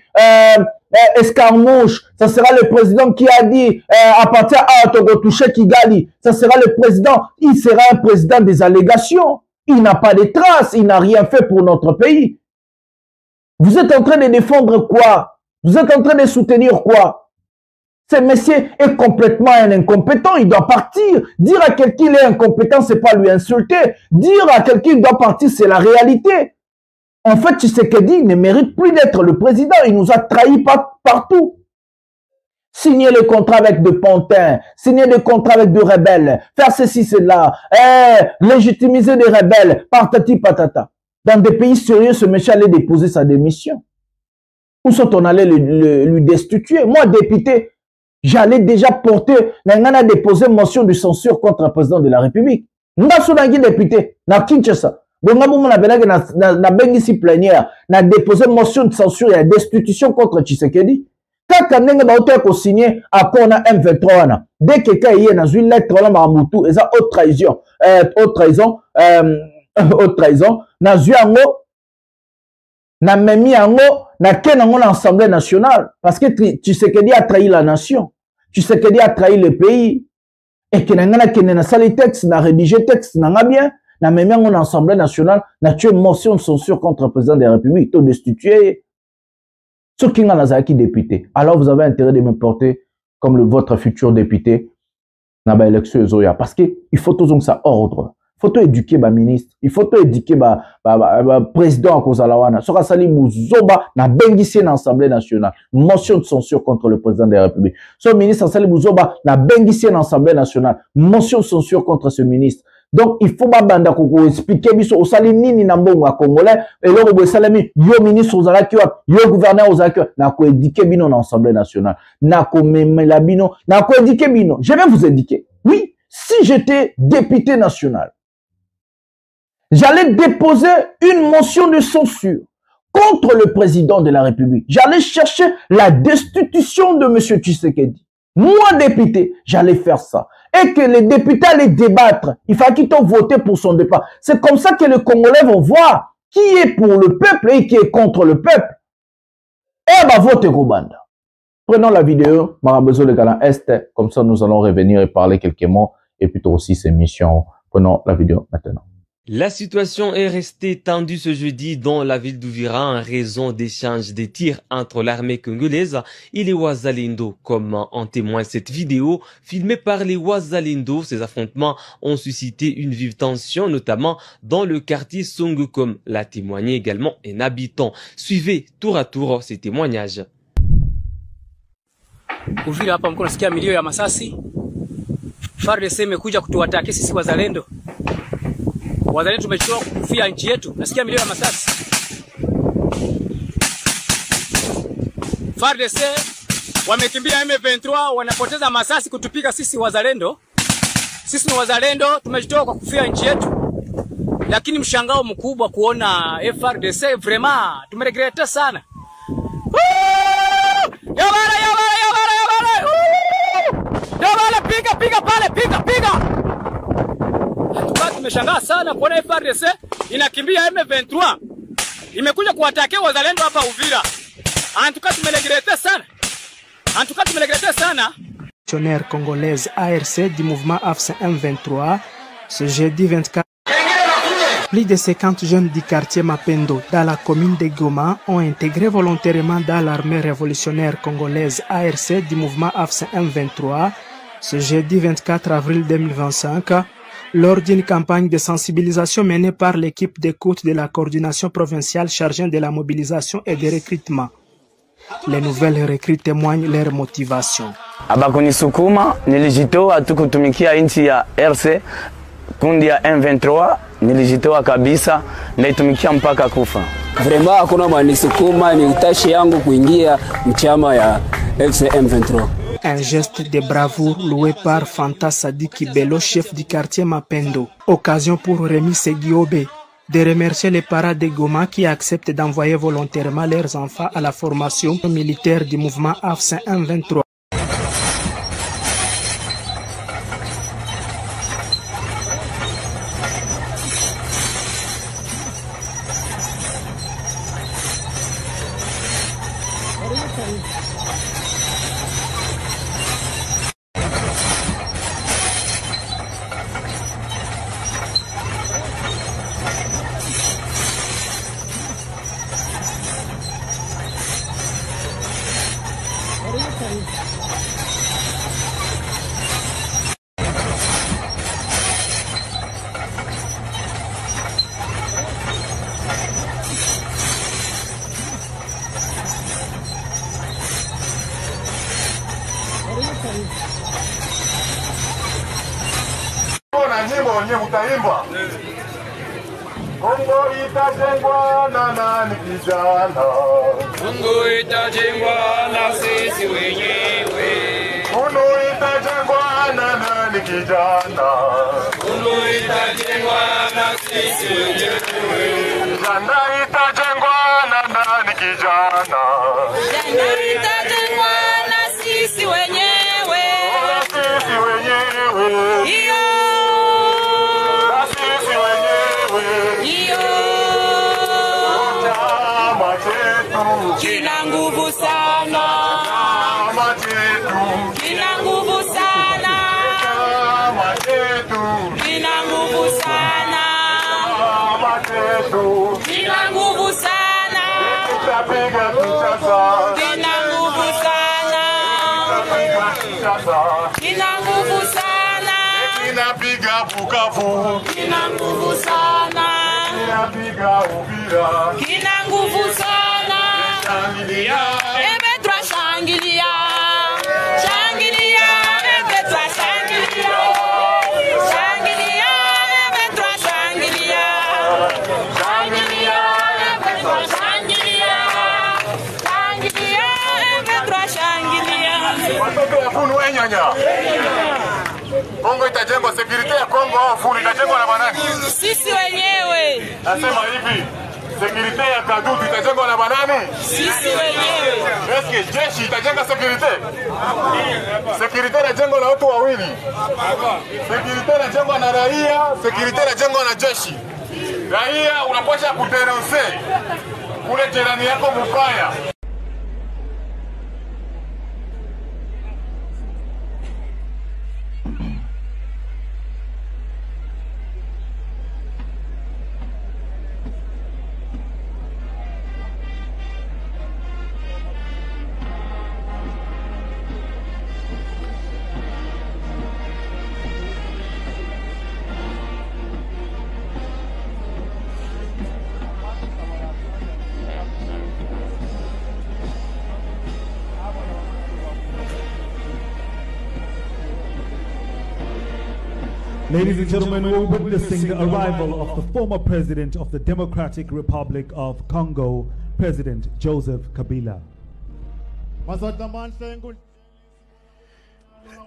escarmouche. Ça sera le président qui a dit à partir à Togo-Touché Kigali. Ça sera le président. Il sera un président des allégations. Il n'a pas de traces. Il n'a rien fait pour notre pays. Vous êtes en train de défendre quoi? Vous êtes en train de soutenir quoi? Ce monsieur est complètement un incompétent, il doit partir. Dire à quelqu'un qu'il est incompétent, c'est pas lui insulter. Dire à quelqu'un qu'il doit partir, c'est la réalité. En fait, Tshisekedi ne mérite plus d'être le président. Il nous a trahis partout. Signer le contrat avec des pantins, signer des contrats avec des rebelles, faire ceci, cela, légitimiser des rebelles, patati patata. Dans des pays sérieux, ce monsieur allait déposer sa démission. Où sont-on allé lui destituer? Moi, député, j'allais déjà porter, n'a déposé motion de censure contre le président de la République. N'a soudangi député, n'a Kinshasa. Bonga boum na benage na bengisi plénière, n'a déposé motion de censure et de destitution contre Tshisekedi. Quand on a été signé accord na M23 na, dès que quelqu'un y a une lettre là Mamutu, et ça haute trahison, haute trahison, na zuango, na memi ango, na kenango l'Assemblée nationale, parce que Tshisekedi a trahi la nation, Tshisekedi a trahi le pays, et que na sali texte, na rédigé texte, na bien, na memi ango l'Assemblée nationale, na tué motion de censure contre le président de la République, tout destitué. Ceux qui n'ont pas député, alors vous avez intérêt de me porter comme votre futur député dans l'élection Zoya, parce que il faut toujours ça ordre. Il faut éduquer le ministre, il faut éduquer le président à cause de la wana. Sora sali muzoba na bengisi na Assemblée nationale. Motion de censure contre le président de la République. Ce ministre sali muzoba na bengisi na Assemblée nationale. Motion de censure contre ce ministre. Donc il faut pas banda ko expliquer biso o sali nini na mbongo a congolais et loko bo salami yo ministre ozala ki yo gouverneur ozala ki na ko éduquer bino na Assemblée nationale. Na ko memela bino, na ko éduquer bino. Je vais vous éduquer. Oui, si j'étais député national, j'allais déposer une motion de censure contre le président de la République. J'allais chercher la destitution de M. Tshisekedi. Moi, député, j'allais faire ça. Et que les députés allaient débattre. Il fallait qu'ils ont voté pour son départ. C'est comme ça que les Congolais vont voir qui est pour le peuple et qui est contre le peuple. Et bah, voter Rwanda. Prenons la vidéo. Marabezo le Ghana Est. Comme ça, nous allons revenir et parler quelques mots. Et plutôt aussi ces missions. Prenons la vidéo maintenant. La situation est restée tendue ce jeudi dans la ville d'Uvira en raison d'échanges de tirs entre l'armée congolaise et les Wazalendo. Comme en témoigne cette vidéo filmée par les Wazalendo, ces affrontements ont suscité une vive tension, notamment dans le quartier Songo, comme l'a témoigné également un habitant. Suivez tour à tour ces témoignages. Uvira hapa mko nasikia milio ya masasi. FARDC imekuja kutuwataki sisi Wazalendo. Wazalendo tumechoka kufia nchi yetu. Nasikia milio ya masasi. FARDC wamekimbia M23, wanapoteza masasi kutupiga sisi Wazalendo. Sisi ni Wazalendo, tumejitoa kwa kufia nchi yetu. Lakini mshangao mkubwa kuona FARDC vraiment tumeregreta sana. Yabara! Yabara, piga pale, piga tumeshangaa sana kuona FARDC inakimbia M23. Imekuja kuwatakia wazalendo hapa Uvira. Antuka tumelegrete sana. Révolutionnaire congolaise ARC du mouvement AFC M23, ce jeudi 24, plus de 50 jeunes du quartier Mapendo, dans la commune de Goma, ont intégré volontairement dans l'armée révolutionnaire congolaise ARC du mouvement AFC M23, ce jeudi 24 avril 2025, lors d'une campagne de sensibilisation menée par l'équipe d'écoute de la coordination provinciale chargée de la mobilisation et des recrutements. Les nouvelles recrues témoignent leur motivation. Abakunisukuma nilijitoa tu kutumikia nchi ya RC, kundi ya M23, nilijitoa kabisa, naitumikia mpaka kufa. Vraiment hakuna manisukuma, ni utashi yangu kuingia mchama ya FC M23. Un geste de bravoure loué par Fanta Sadiki Bello, chef du quartier Mapendo. Occasion pour Rémi Seguiobe de remercier les parents de Goma qui acceptent d'envoyer volontairement leurs enfants à la formation militaire du mouvement AFC M23. Kongo itajengwa na nani kijana? Kongo itajengwa na sisi wenyewe. Kongo itajengwa na nani kijana? Kongo itajengwa na sisi wenyewe. Janda itajengwa na nani kijana? Janda itajengwa na sisi wenyewe. Na sisi wenyewe. Kina nguvu sana, kina nguvu sana, kina nguvu sana, kina nguvu sana, kina nguvu sana, kina nguvu sana, kinapiga Bukavu, kina nguvu sana, kinapiga Uvira, kina nguvu sana. M23 shangilia, shangilia, M23 shangilia, shangilia, M23 shangilia, shangilia, M23 shangilia, shangilia, M23 shangilia. Watoto ya Funu wenyanya. Kongo itajengwa, security ya Kongo au Funu itajengwa na banani? Sisi wenyewe. Nasema hivi. Security ya Kadutu itajengwa na banani? Sisi wenyewe. Eske jeshi itajenga security? Security inajengwa na watu wawili. Security inajengwa na raia, security inajengwa na jeshi. Raia unapaswa kudenonce kule jirani yako mbaya. Ladies and gentlemen, we're witnessing the arrival of the former president of the Democratic Republic of Congo, President Joseph Kabila.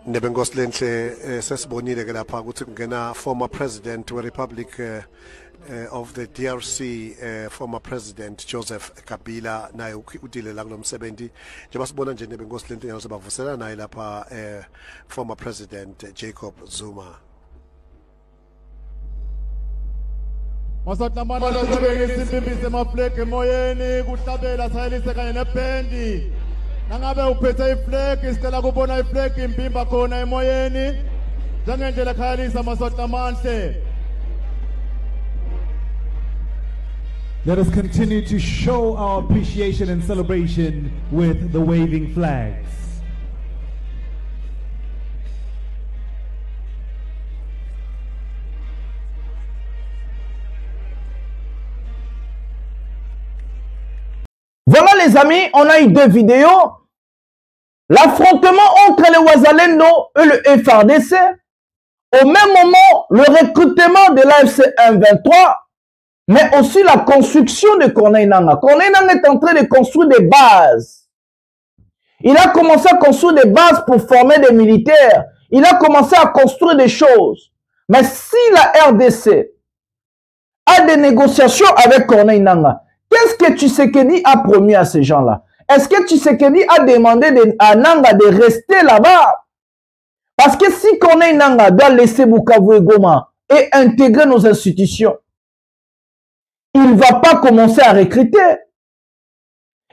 Nebengoslenhle sesibonile ke lapha ukuthi kungena former president we Republic of the DRC, former president Joseph Kabila naye udile la kulomsebenzi njengoba sibona nje nebengoslenhle nyalo sebavusela naye lapha former president Jacob Zuma. Masotla mana sibengisa imbimbisi emaflegi emoyeni kuhlabela sayelise kanye nebendi. Nangabe uphethe iflegi sicela kubona iflegi imbimba khona emoyeni. Njengendlela ekhayelisa masotla amahle. Let us continue to show our appreciation and celebration with the waving flags. Voilà les amis, on a eu deux vidéos. L'affrontement entre le Ouazalendo et le FARDC. Au même moment, le recrutement de l'AFC M23, mais aussi la construction de Corneille Nangaa. Corneille Nangaa est en train de construire des bases. Il a commencé à construire des bases pour former des militaires. Il a commencé à construire des choses. Mais si la RDC a des négociations avec Corneille Nangaa, qu'est-ce que Tshisekedi a promis à ces gens-là? Est-ce que Tshisekedi a demandé à Nangaa de rester là-bas? Parce que si Corneille Nangaa doit laisser Bukavu et Goma et intégrer nos institutions, il ne va pas commencer à recruter.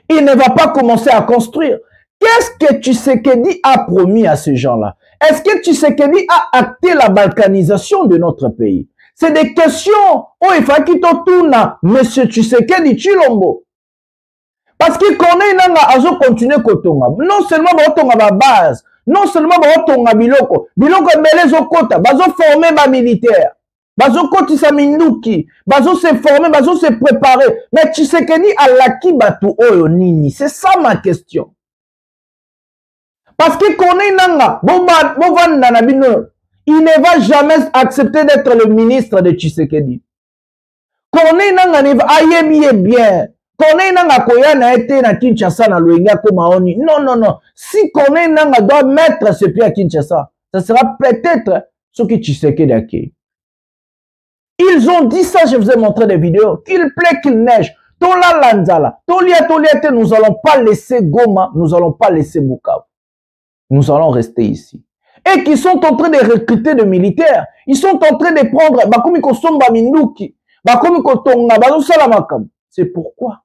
Il ne va pas commencer à construire. Qu'est-ce que Tshisekedi a promis à ces gens-là? Est-ce que Tshisekedi a acté la balkanisation de notre pays? C'est des questions où il faut qu'il tourne M. Tshisekedi Chilombo. Parce que Corneille Nangaa a continué Kotonga. Non seulement Kotonga la base, non seulement Kotonga Biloko, Biloko Belezo Kota, Bazo former ba militaire, Bazo Kotisa Minduki, Bazo se former, Bazo se préparer. Mais Tshisekedi a l'acquis Batu Oyo Nini. C'est ça ma question. Parce que Corneille Nangaa, il ne va jamais accepter d'être le ministre de Tshisekedi. Corneille Nangaa ne va aïe bien. Corneille Nangaa koyana a été na Kinshasa na Luenga Komaoni. Non, non, non. Si Corneille Nangaa doit mettre ce pied à Kinshasa, ça sera peut-être ce que Tshisekedi a créé. Ils ont dit ça, je vous ai montré des vidéos. Qu'il plaît, qu'il neige. Tola Lanzala, Tolia, nous n'allons pas laisser Goma, nous n'allons pas laisser Bukavu. Nous allons rester ici. Et qui sont en train de recruter des militaires. Ils sont en train de prendre Bakomi Kosomba Minduki, Bakomi Kotonga, Bazo Salamakam. C'est pourquoi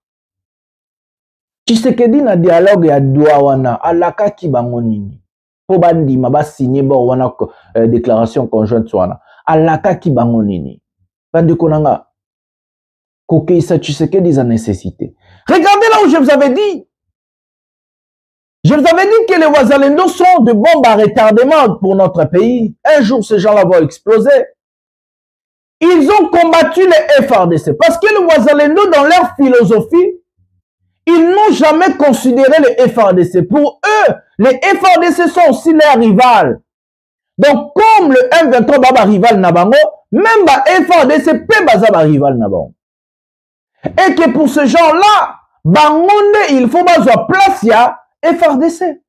Tshisekedi na dialogue ya Douawana, alaka ki bangonini. Po bandi maba signé ba wana déclaration conjointe wana. Alaka ki bangonini. Bandi konanga. Kokeisa Tshisekedi sa nécessité. Regardez là où je vous avais dit. Je vous avais dit que les Ouazalendo sont de bombes à retardement pour notre pays. Un jour, ces gens-là vont exploser. Ils ont combattu les FARDC parce que les Ouazalendo, dans leur philosophie, ils n'ont jamais considéré les FARDC. Pour eux, les FARDC sont aussi leurs rivales. Donc, comme le M23 baba rival Nabango, même les FARDC peut baba rival Nabango. Et que pour ces gens-là, Bangonde, il faut bazoa place ya FARDC.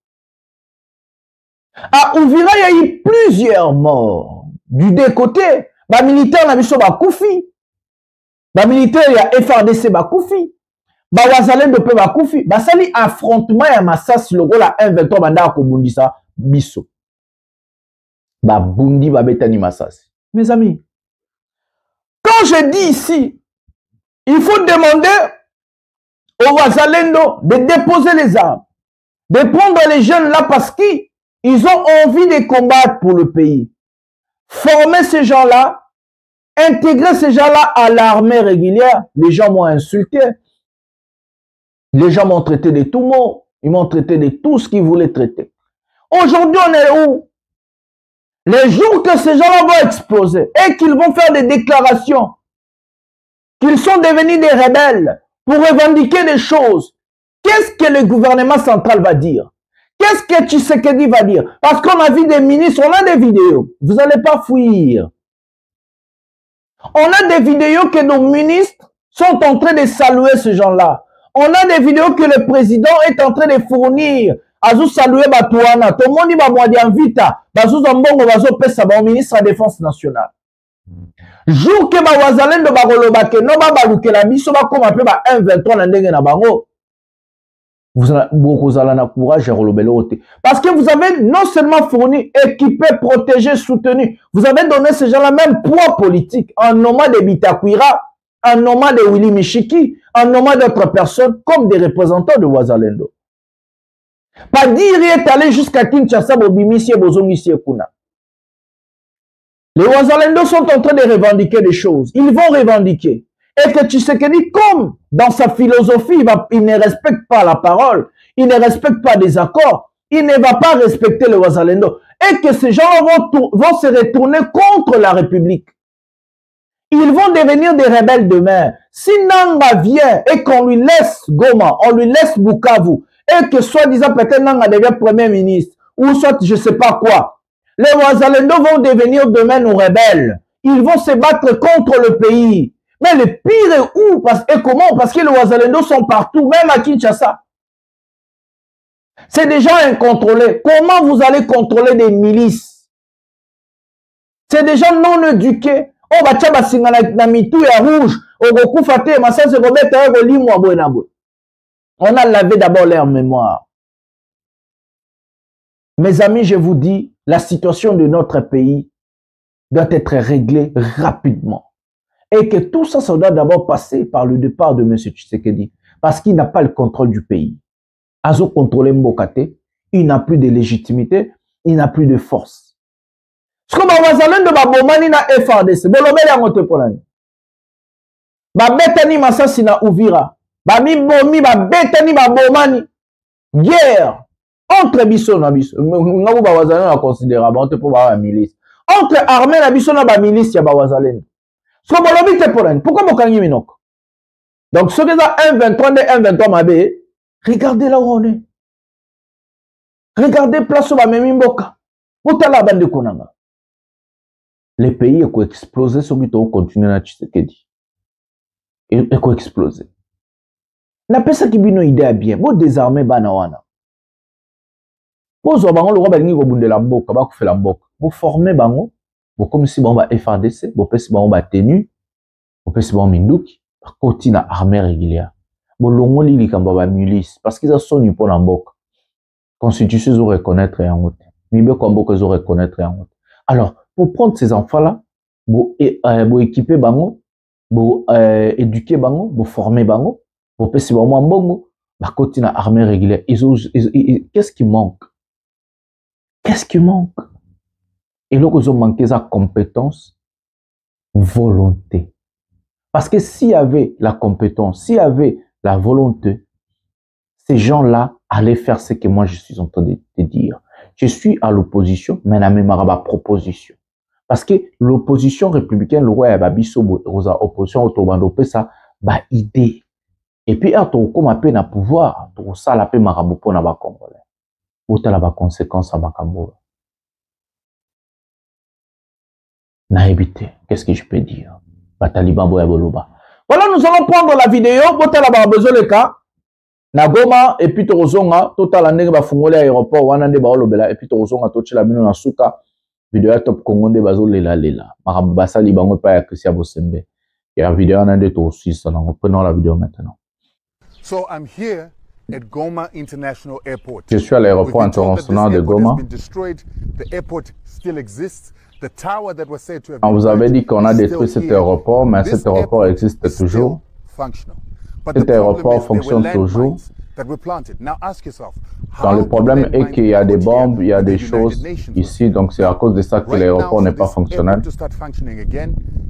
À Ouvira, il y a eu plusieurs morts. Du deux côtés, les militaires n'ont pas koufi. Les militaires, il y a FARDC ba koufi. Les Ouazalendo pe ba koufi. Ba sali affrontement ya Massas logo la M23 banda ko bundisa biso. Ba bundi ba betani Massas. Mes amis, quand je dis ici, il faut demander aux Ouazalendo de déposer les armes, de prendre les jeunes là parce qu'ils ont envie de combattre pour le pays. Former ces gens-là, intégrer ces gens-là à l'armée régulière. Les gens m'ont insulté. Les gens m'ont traité de tout mot. Ils m'ont traité de tout ce qu'ils voulaient traiter. Aujourd'hui, on est où? Les jours que ces gens-là vont exploser et qu'ils vont faire des déclarations, qu'ils sont devenus des rebelles pour revendiquer des choses, qu'est-ce que le gouvernement central va dire? Qu'est-ce que Tshisekedi va dire? Parce qu'on a vu des ministres, on a des vidéos. Vous n'allez pas fuir. On a des vidéos que nos ministres sont en train de saluer ces gens-là. On a des vidéos que le président est en train de fournir. Azou saluer Batouana. Tout le monde dit Bamouadi en vita. Bazou Zambongo, Bazou Pessa, bon ministre de la Défense nationale. Jour que Ouazalendo Bagolobake, no Babalouke la biso ba comme appelé ba 1-23 na ndenge na bango. Vous allez avoir courage à relobélote. Parce que vous avez non seulement fourni, équipé, protégé, soutenu, vous avez donné ces gens-là même poids politique en nommant des Bitakwira en nommant de Willy Michiki, en nommant d'autres personnes comme des représentants de Wazalendo. Pas dire est allé jusqu'à Kinshasa, Bobimisi et Bozongisi et Kuna. Les Wazalendo sont en train de revendiquer des choses. Ils vont revendiquer. Et que Tshisekedi, comme dans sa philosophie, il ne respecte pas la parole, il ne respecte pas des accords, il ne va pas respecter le Wazalendo. Et que ces gens vont se retourner contre la République. Ils vont devenir des rebelles demain. Si Nanga vient et qu'on lui laisse Goma, on lui laisse Bukavu, et que soi-disant peut-être Nanga devient Premier ministre, ou soit je ne sais pas quoi, les Wazalendo vont devenir demain nos rebelles. Ils vont se battre contre le pays. Mais le pire est où et comment? Parce que les Wazalendo sont partout, même à Kinshasa. C'est des gens incontrôlés. Comment vous allez contrôler des milices? C'est des gens non éduqués. On va on a lavé d'abord leur mémoire. Mes amis, je vous dis, la situation de notre pays doit être réglée rapidement. Et que tout ça, ça doit d'abord passer par le départ de M. Tshisekedi. Parce qu'il n'a pas le contrôle du pays. Azo contrôlé Mbokate, il n'a plus de légitimité, il n'a plus de force. Ce que Wazalendo Babomani na FRDC, Bolobele Angote Polani. Babetani Masasi na Uvira. Babibomi, Babetani Babomani. Guerre. Entre biso na biso. Ngabu Bawazalendo na considérable, on te peut avoir la milice. Entre armée na biso na ba milice ya Bawazalendo. Ce que Bolobi te Polani. Pourquoi Mokangi Minoko? Donc, ceux qui ont 1,23 de 1,23 Mabé, regardez là où on est. Regardez place où Bamemi Mboka. Où t'as la bande de Konanga? Les pays ont explosé, ceux qui ont continué à Tshisekedi. Ils ont explosé. N'a pas ça qui bino idée à bien. Vous désarmez Banawana. Vous avez le roi Bengi Gobunde la Mboka, vous faites la Mboka. Vous formez Bango, vous comme si vous avez FRDC, vous faites si vous avez tenu, vous faites si vous avez Minduki, vous continuez à armée régulière. Vous longo li kamba milice parce qu'ils sont ni pour la Mboka. Constitution ils reconnaître et en route. Mibe Kombo qu'ils reconnaître et en route. Alors, pour prendre ces enfants-là, vous équiper Bango, vous éduquer Bango, vous former Bango, vous faites si vous avez Mbongo, vous continuez à armée régulière. Qu'est-ce qui manque? Qu'est-ce qui manque? Et là, ils ont manqué sa compétence, volonté. Parce que s'il y avait la compétence, s'il y avait la volonté, ces gens-là allaient faire ce que moi je suis en train de te dire. Je suis à l'opposition, mais na même ma proposition. Parce que l'opposition républicaine, le roi Babiso, opposition autobando, ça, bah idée. Et puis, à ton comme appel na pouvoir, tout ça la paix marabout pour na ba congolais. Ou t'as la conséquence à Makambo. Na évité. Qu'est-ce que je peux dire? Bataliban Boya Boloba. Voilà, nous allons prendre la vidéo. Bota la besoin le cas. Na Goma, et puis Torozonga, total année ba fungole aéroport, wanande ba olobela, et puis Torozonga, tochi la bino na suka, vidéo top Congonde bazo lela lela. Marabasa libango pa ya Christian Bosembe. Et la vidéo nande to aussi, prenons la vidéo maintenant. So I'm here at Goma International Airport. Je suis à l'aéroport international de Goma. On vous avait dit qu'on a détruit cet aéroport, mais cet aéroport existe toujours. Cet aéroport fonctionne toujours. Quand le problème est qu'il y a des bombes, il y a des choses ici, donc c'est à cause de ça que l'aéroport n'est pas fonctionnel.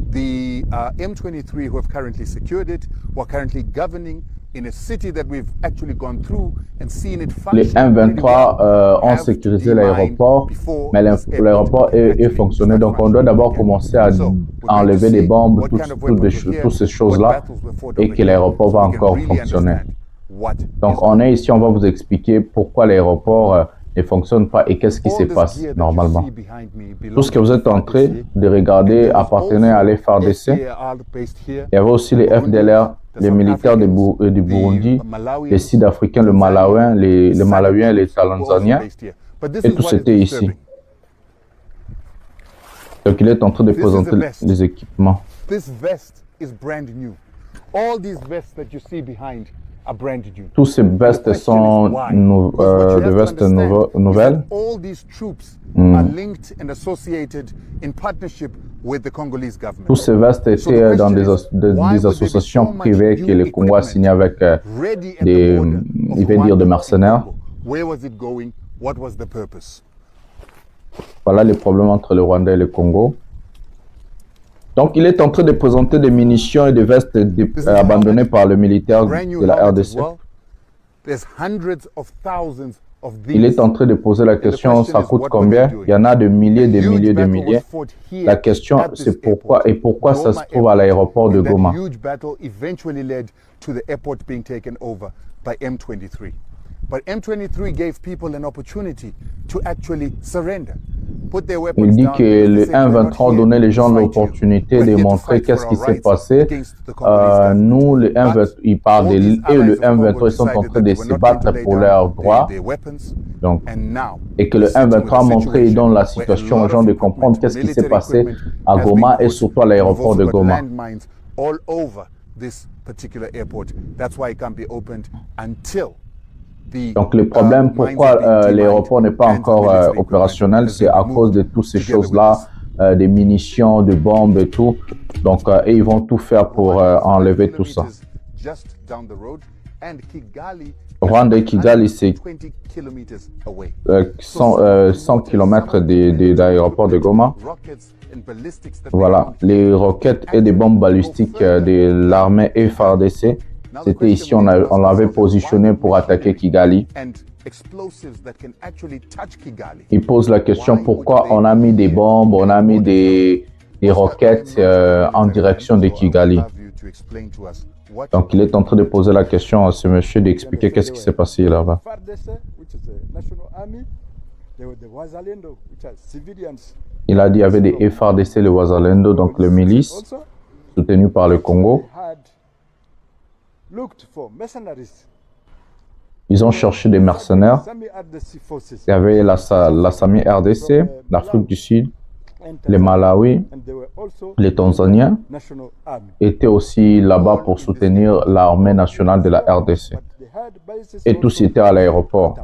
The M23 who have currently secured it, who are currently governing in a city that we've actually gone through and seen it function. Les M23 ont sécurisé l'aéroport, mais l'aéroport est fonctionnel. Donc on doit d'abord commencer à enlever des bombes, toutes ces choses-là, et que l'aéroport va encore fonctionner. Donc on est ici, on va vous expliquer pourquoi l'aéroport ne fonctionne pas et qu'est-ce qui se passe normalement. Tout ce que vous êtes en train de regarder appartenait à l'FRDC. Il y avait aussi les FDLR, les militaires du Burundi, les Sud-Africains, les Malawiens, les Tanzaniens, et tout c'était ici. Donc il est en train de présenter les équipements. Tous ces vestes sont des vestes nouvelles. with the Congolese government. Tous ces vestes étaient dans des associations privées que le Congo a signées avec des, il veut dire, des mercenaires. Where was it going? What was the purpose? Voilà les problèmes entre le Rwanda et le Congo. Donc, il est en train de présenter des munitions et des vestes abandonnées par le militaire de la RDC. Il est en train de poser la question, ça coûte combien? Il y en a de milliers, des milliers, des milliers. La question, c'est pourquoi et pourquoi ça se trouve à l'aéroport de Goma. But M23 gave people an opportunity to actually surrender. Il dit que le M23 donnait les gens l'opportunité de montrer qu'est-ce qui s'est passé. Nous, le M23, il parle et le M23 sont en train de se battre pour leurs droits. Donc, et que le M23 a montré et donne la situation aux gens de comprendre qu'est-ce qui s'est passé à Goma et surtout à l'aéroport de Goma. All over this particular airport. That's why it can't be opened until. Donc le problème, pourquoi l'aéroport n'est pas encore opérationnel, c'est à cause de toutes ces choses-là, des munitions, des bombes et tout. Donc et ils vont tout faire pour enlever tout ça. Rwanda et Kigali, c'est 100 km de l'aéroport de Goma. Voilà, les roquettes et des bombes balistiques de l'armée FARDC. C'était ici, on l'avait positionné pour attaquer Kigali. Il pose la question pourquoi on a mis des bombes, on a mis des roquettes en direction de Kigali. Donc il est en train de poser la question à ce monsieur d'expliquer qu'est-ce qui s'est passé là-bas. Il a dit qu'il y avait des FARDC, le Wazalendo, donc le milice, soutenu par le Congo. Ils ont cherché des mercenaires. Il y avait la SAMI RDC, l'Afrique du Sud, les Malawi, les Tanzaniens étaient aussi là-bas pour soutenir l'armée nationale de la RDC. Et tous étaient à l'aéroport.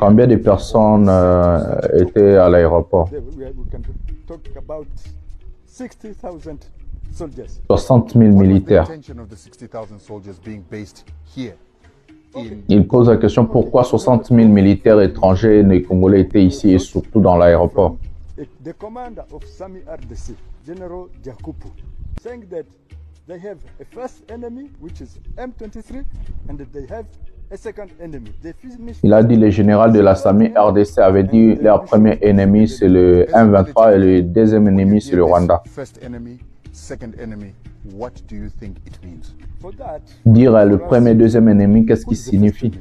Combien de personnes étaient à l'aéroport? 60 000 militaires. Il pose la question pourquoi 60 000 militaires étrangers et Congolais étaient ici et surtout dans l'aéroport. Il a dit le général de la SAMI RDC avait dit leur premier ennemi c'est le M23 et le deuxième ennemi c'est le Rwanda. Dire le premier et deuxième ennemi, qu'est-ce qui signifie?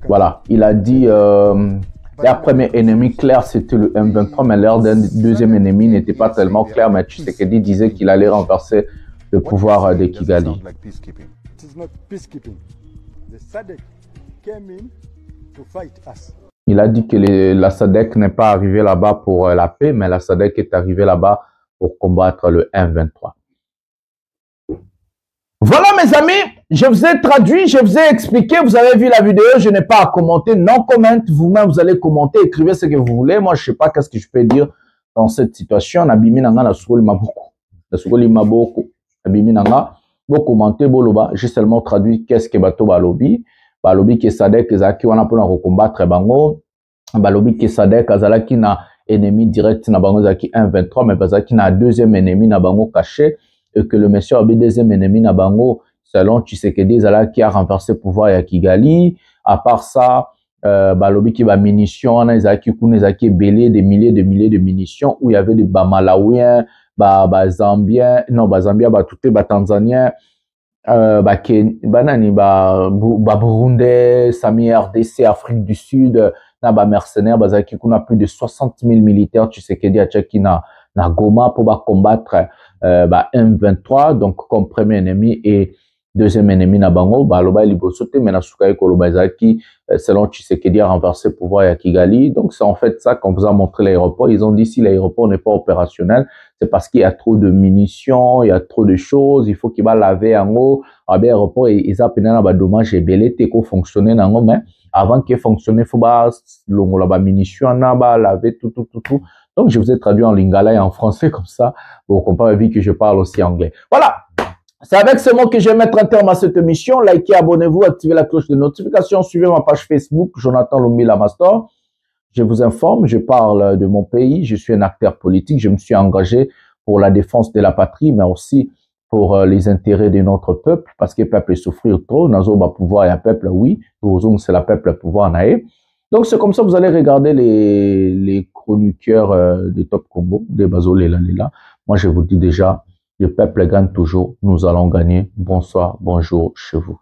Voilà, il a dit leur premier ennemi clair c'était le M23, mais leur deuxième ennemi n'était pas tellement clair, mais Tshisekedi disait qu'il allait renverser le pouvoir de Kigali. Il a dit que la SADC n'est pas arrivée là-bas pour la paix, mais la SADC est arrivée là-bas pour combattre le M23. Voilà mes amis, je vous ai traduit, je vous ai expliqué, vous avez vu la vidéo, je n'ai pas à commenter, non comment, vous-même vous allez commenter, écrivez ce que vous voulez, moi je sais pas qu'est-ce que je peux dire dans cette situation, Nabimi Nanga la Soukoli Maboko, la Soukoli Maboko, Nabimi Nanga, vous commentez, boloba, j'ai seulement traduit qu'est-ce que bato balobi, balobi qui sadek ezaki wana pona recombattre bango, balobi qui sadek azalaki na ennemi direct na bango zaki 1-23, mais bazaki na deuxième ennemi na bango caché, et que le monsieur avait deuxième ennemi na bango, selon Tshisekedi Zala qui a renversé le pouvoir à Kigali. À part ça, balobi qui va munitions, ezaki kuna ezaki belé des milliers de munitions où il y avait des Malawiens, Zambiens, non Zambia, tout Tanzaniens, Nani, Burundais, Sami RDC, Afrique du Sud, na mercenaires, bazaki kuna plus de 60 000 militaires Tshisekedi a tchaki na Goma pour combattre M23, donc comme premier ennemi, et deuxième ennemi na bango, baloba libosote, mais na sukai kolobazaki, selon Tshisekedi a renversé le pouvoir à Kigali. Donc c'est en fait ça qu'on vous a montré l'aéroport. Ils ont dit si l'aéroport n'est pas opérationnel, c'est parce qu'il y a trop de munitions, il y a trop de choses, il faut qu'il va laver en haut. Ah bien l'aéroport, ils ont pénétré dans dommage et belé, t'éco fonctionner en haut, mais avant qu'il fonctionne, il faut pas la munitions, laver tout. Donc je vous ai traduit en lingala et en français comme ça, pour comprendre vu que je parle aussi anglais. Voilà. C'est avec ce mot que je vais mettre un terme à cette émission. Likez, abonnez-vous, activez la cloche de notification, suivez ma page Facebook, Jonathan Lumbila Mastor. Je vous informe, je parle de mon pays, je suis un acteur politique, je me suis engagé pour la défense de la patrie, mais aussi pour les intérêts de notre peuple, parce que le peuple souffre trop, nazo ba pouvoir et un peuple, oui, c'est la peuple le pouvoir naé. Donc c'est comme ça, vous allez regarder les chroniqueurs de Top Congo, des Bazo Lela. Moi je vous dis déjà, le peuple gagne toujours, nous allons gagner. Bonsoir, bonjour chez vous.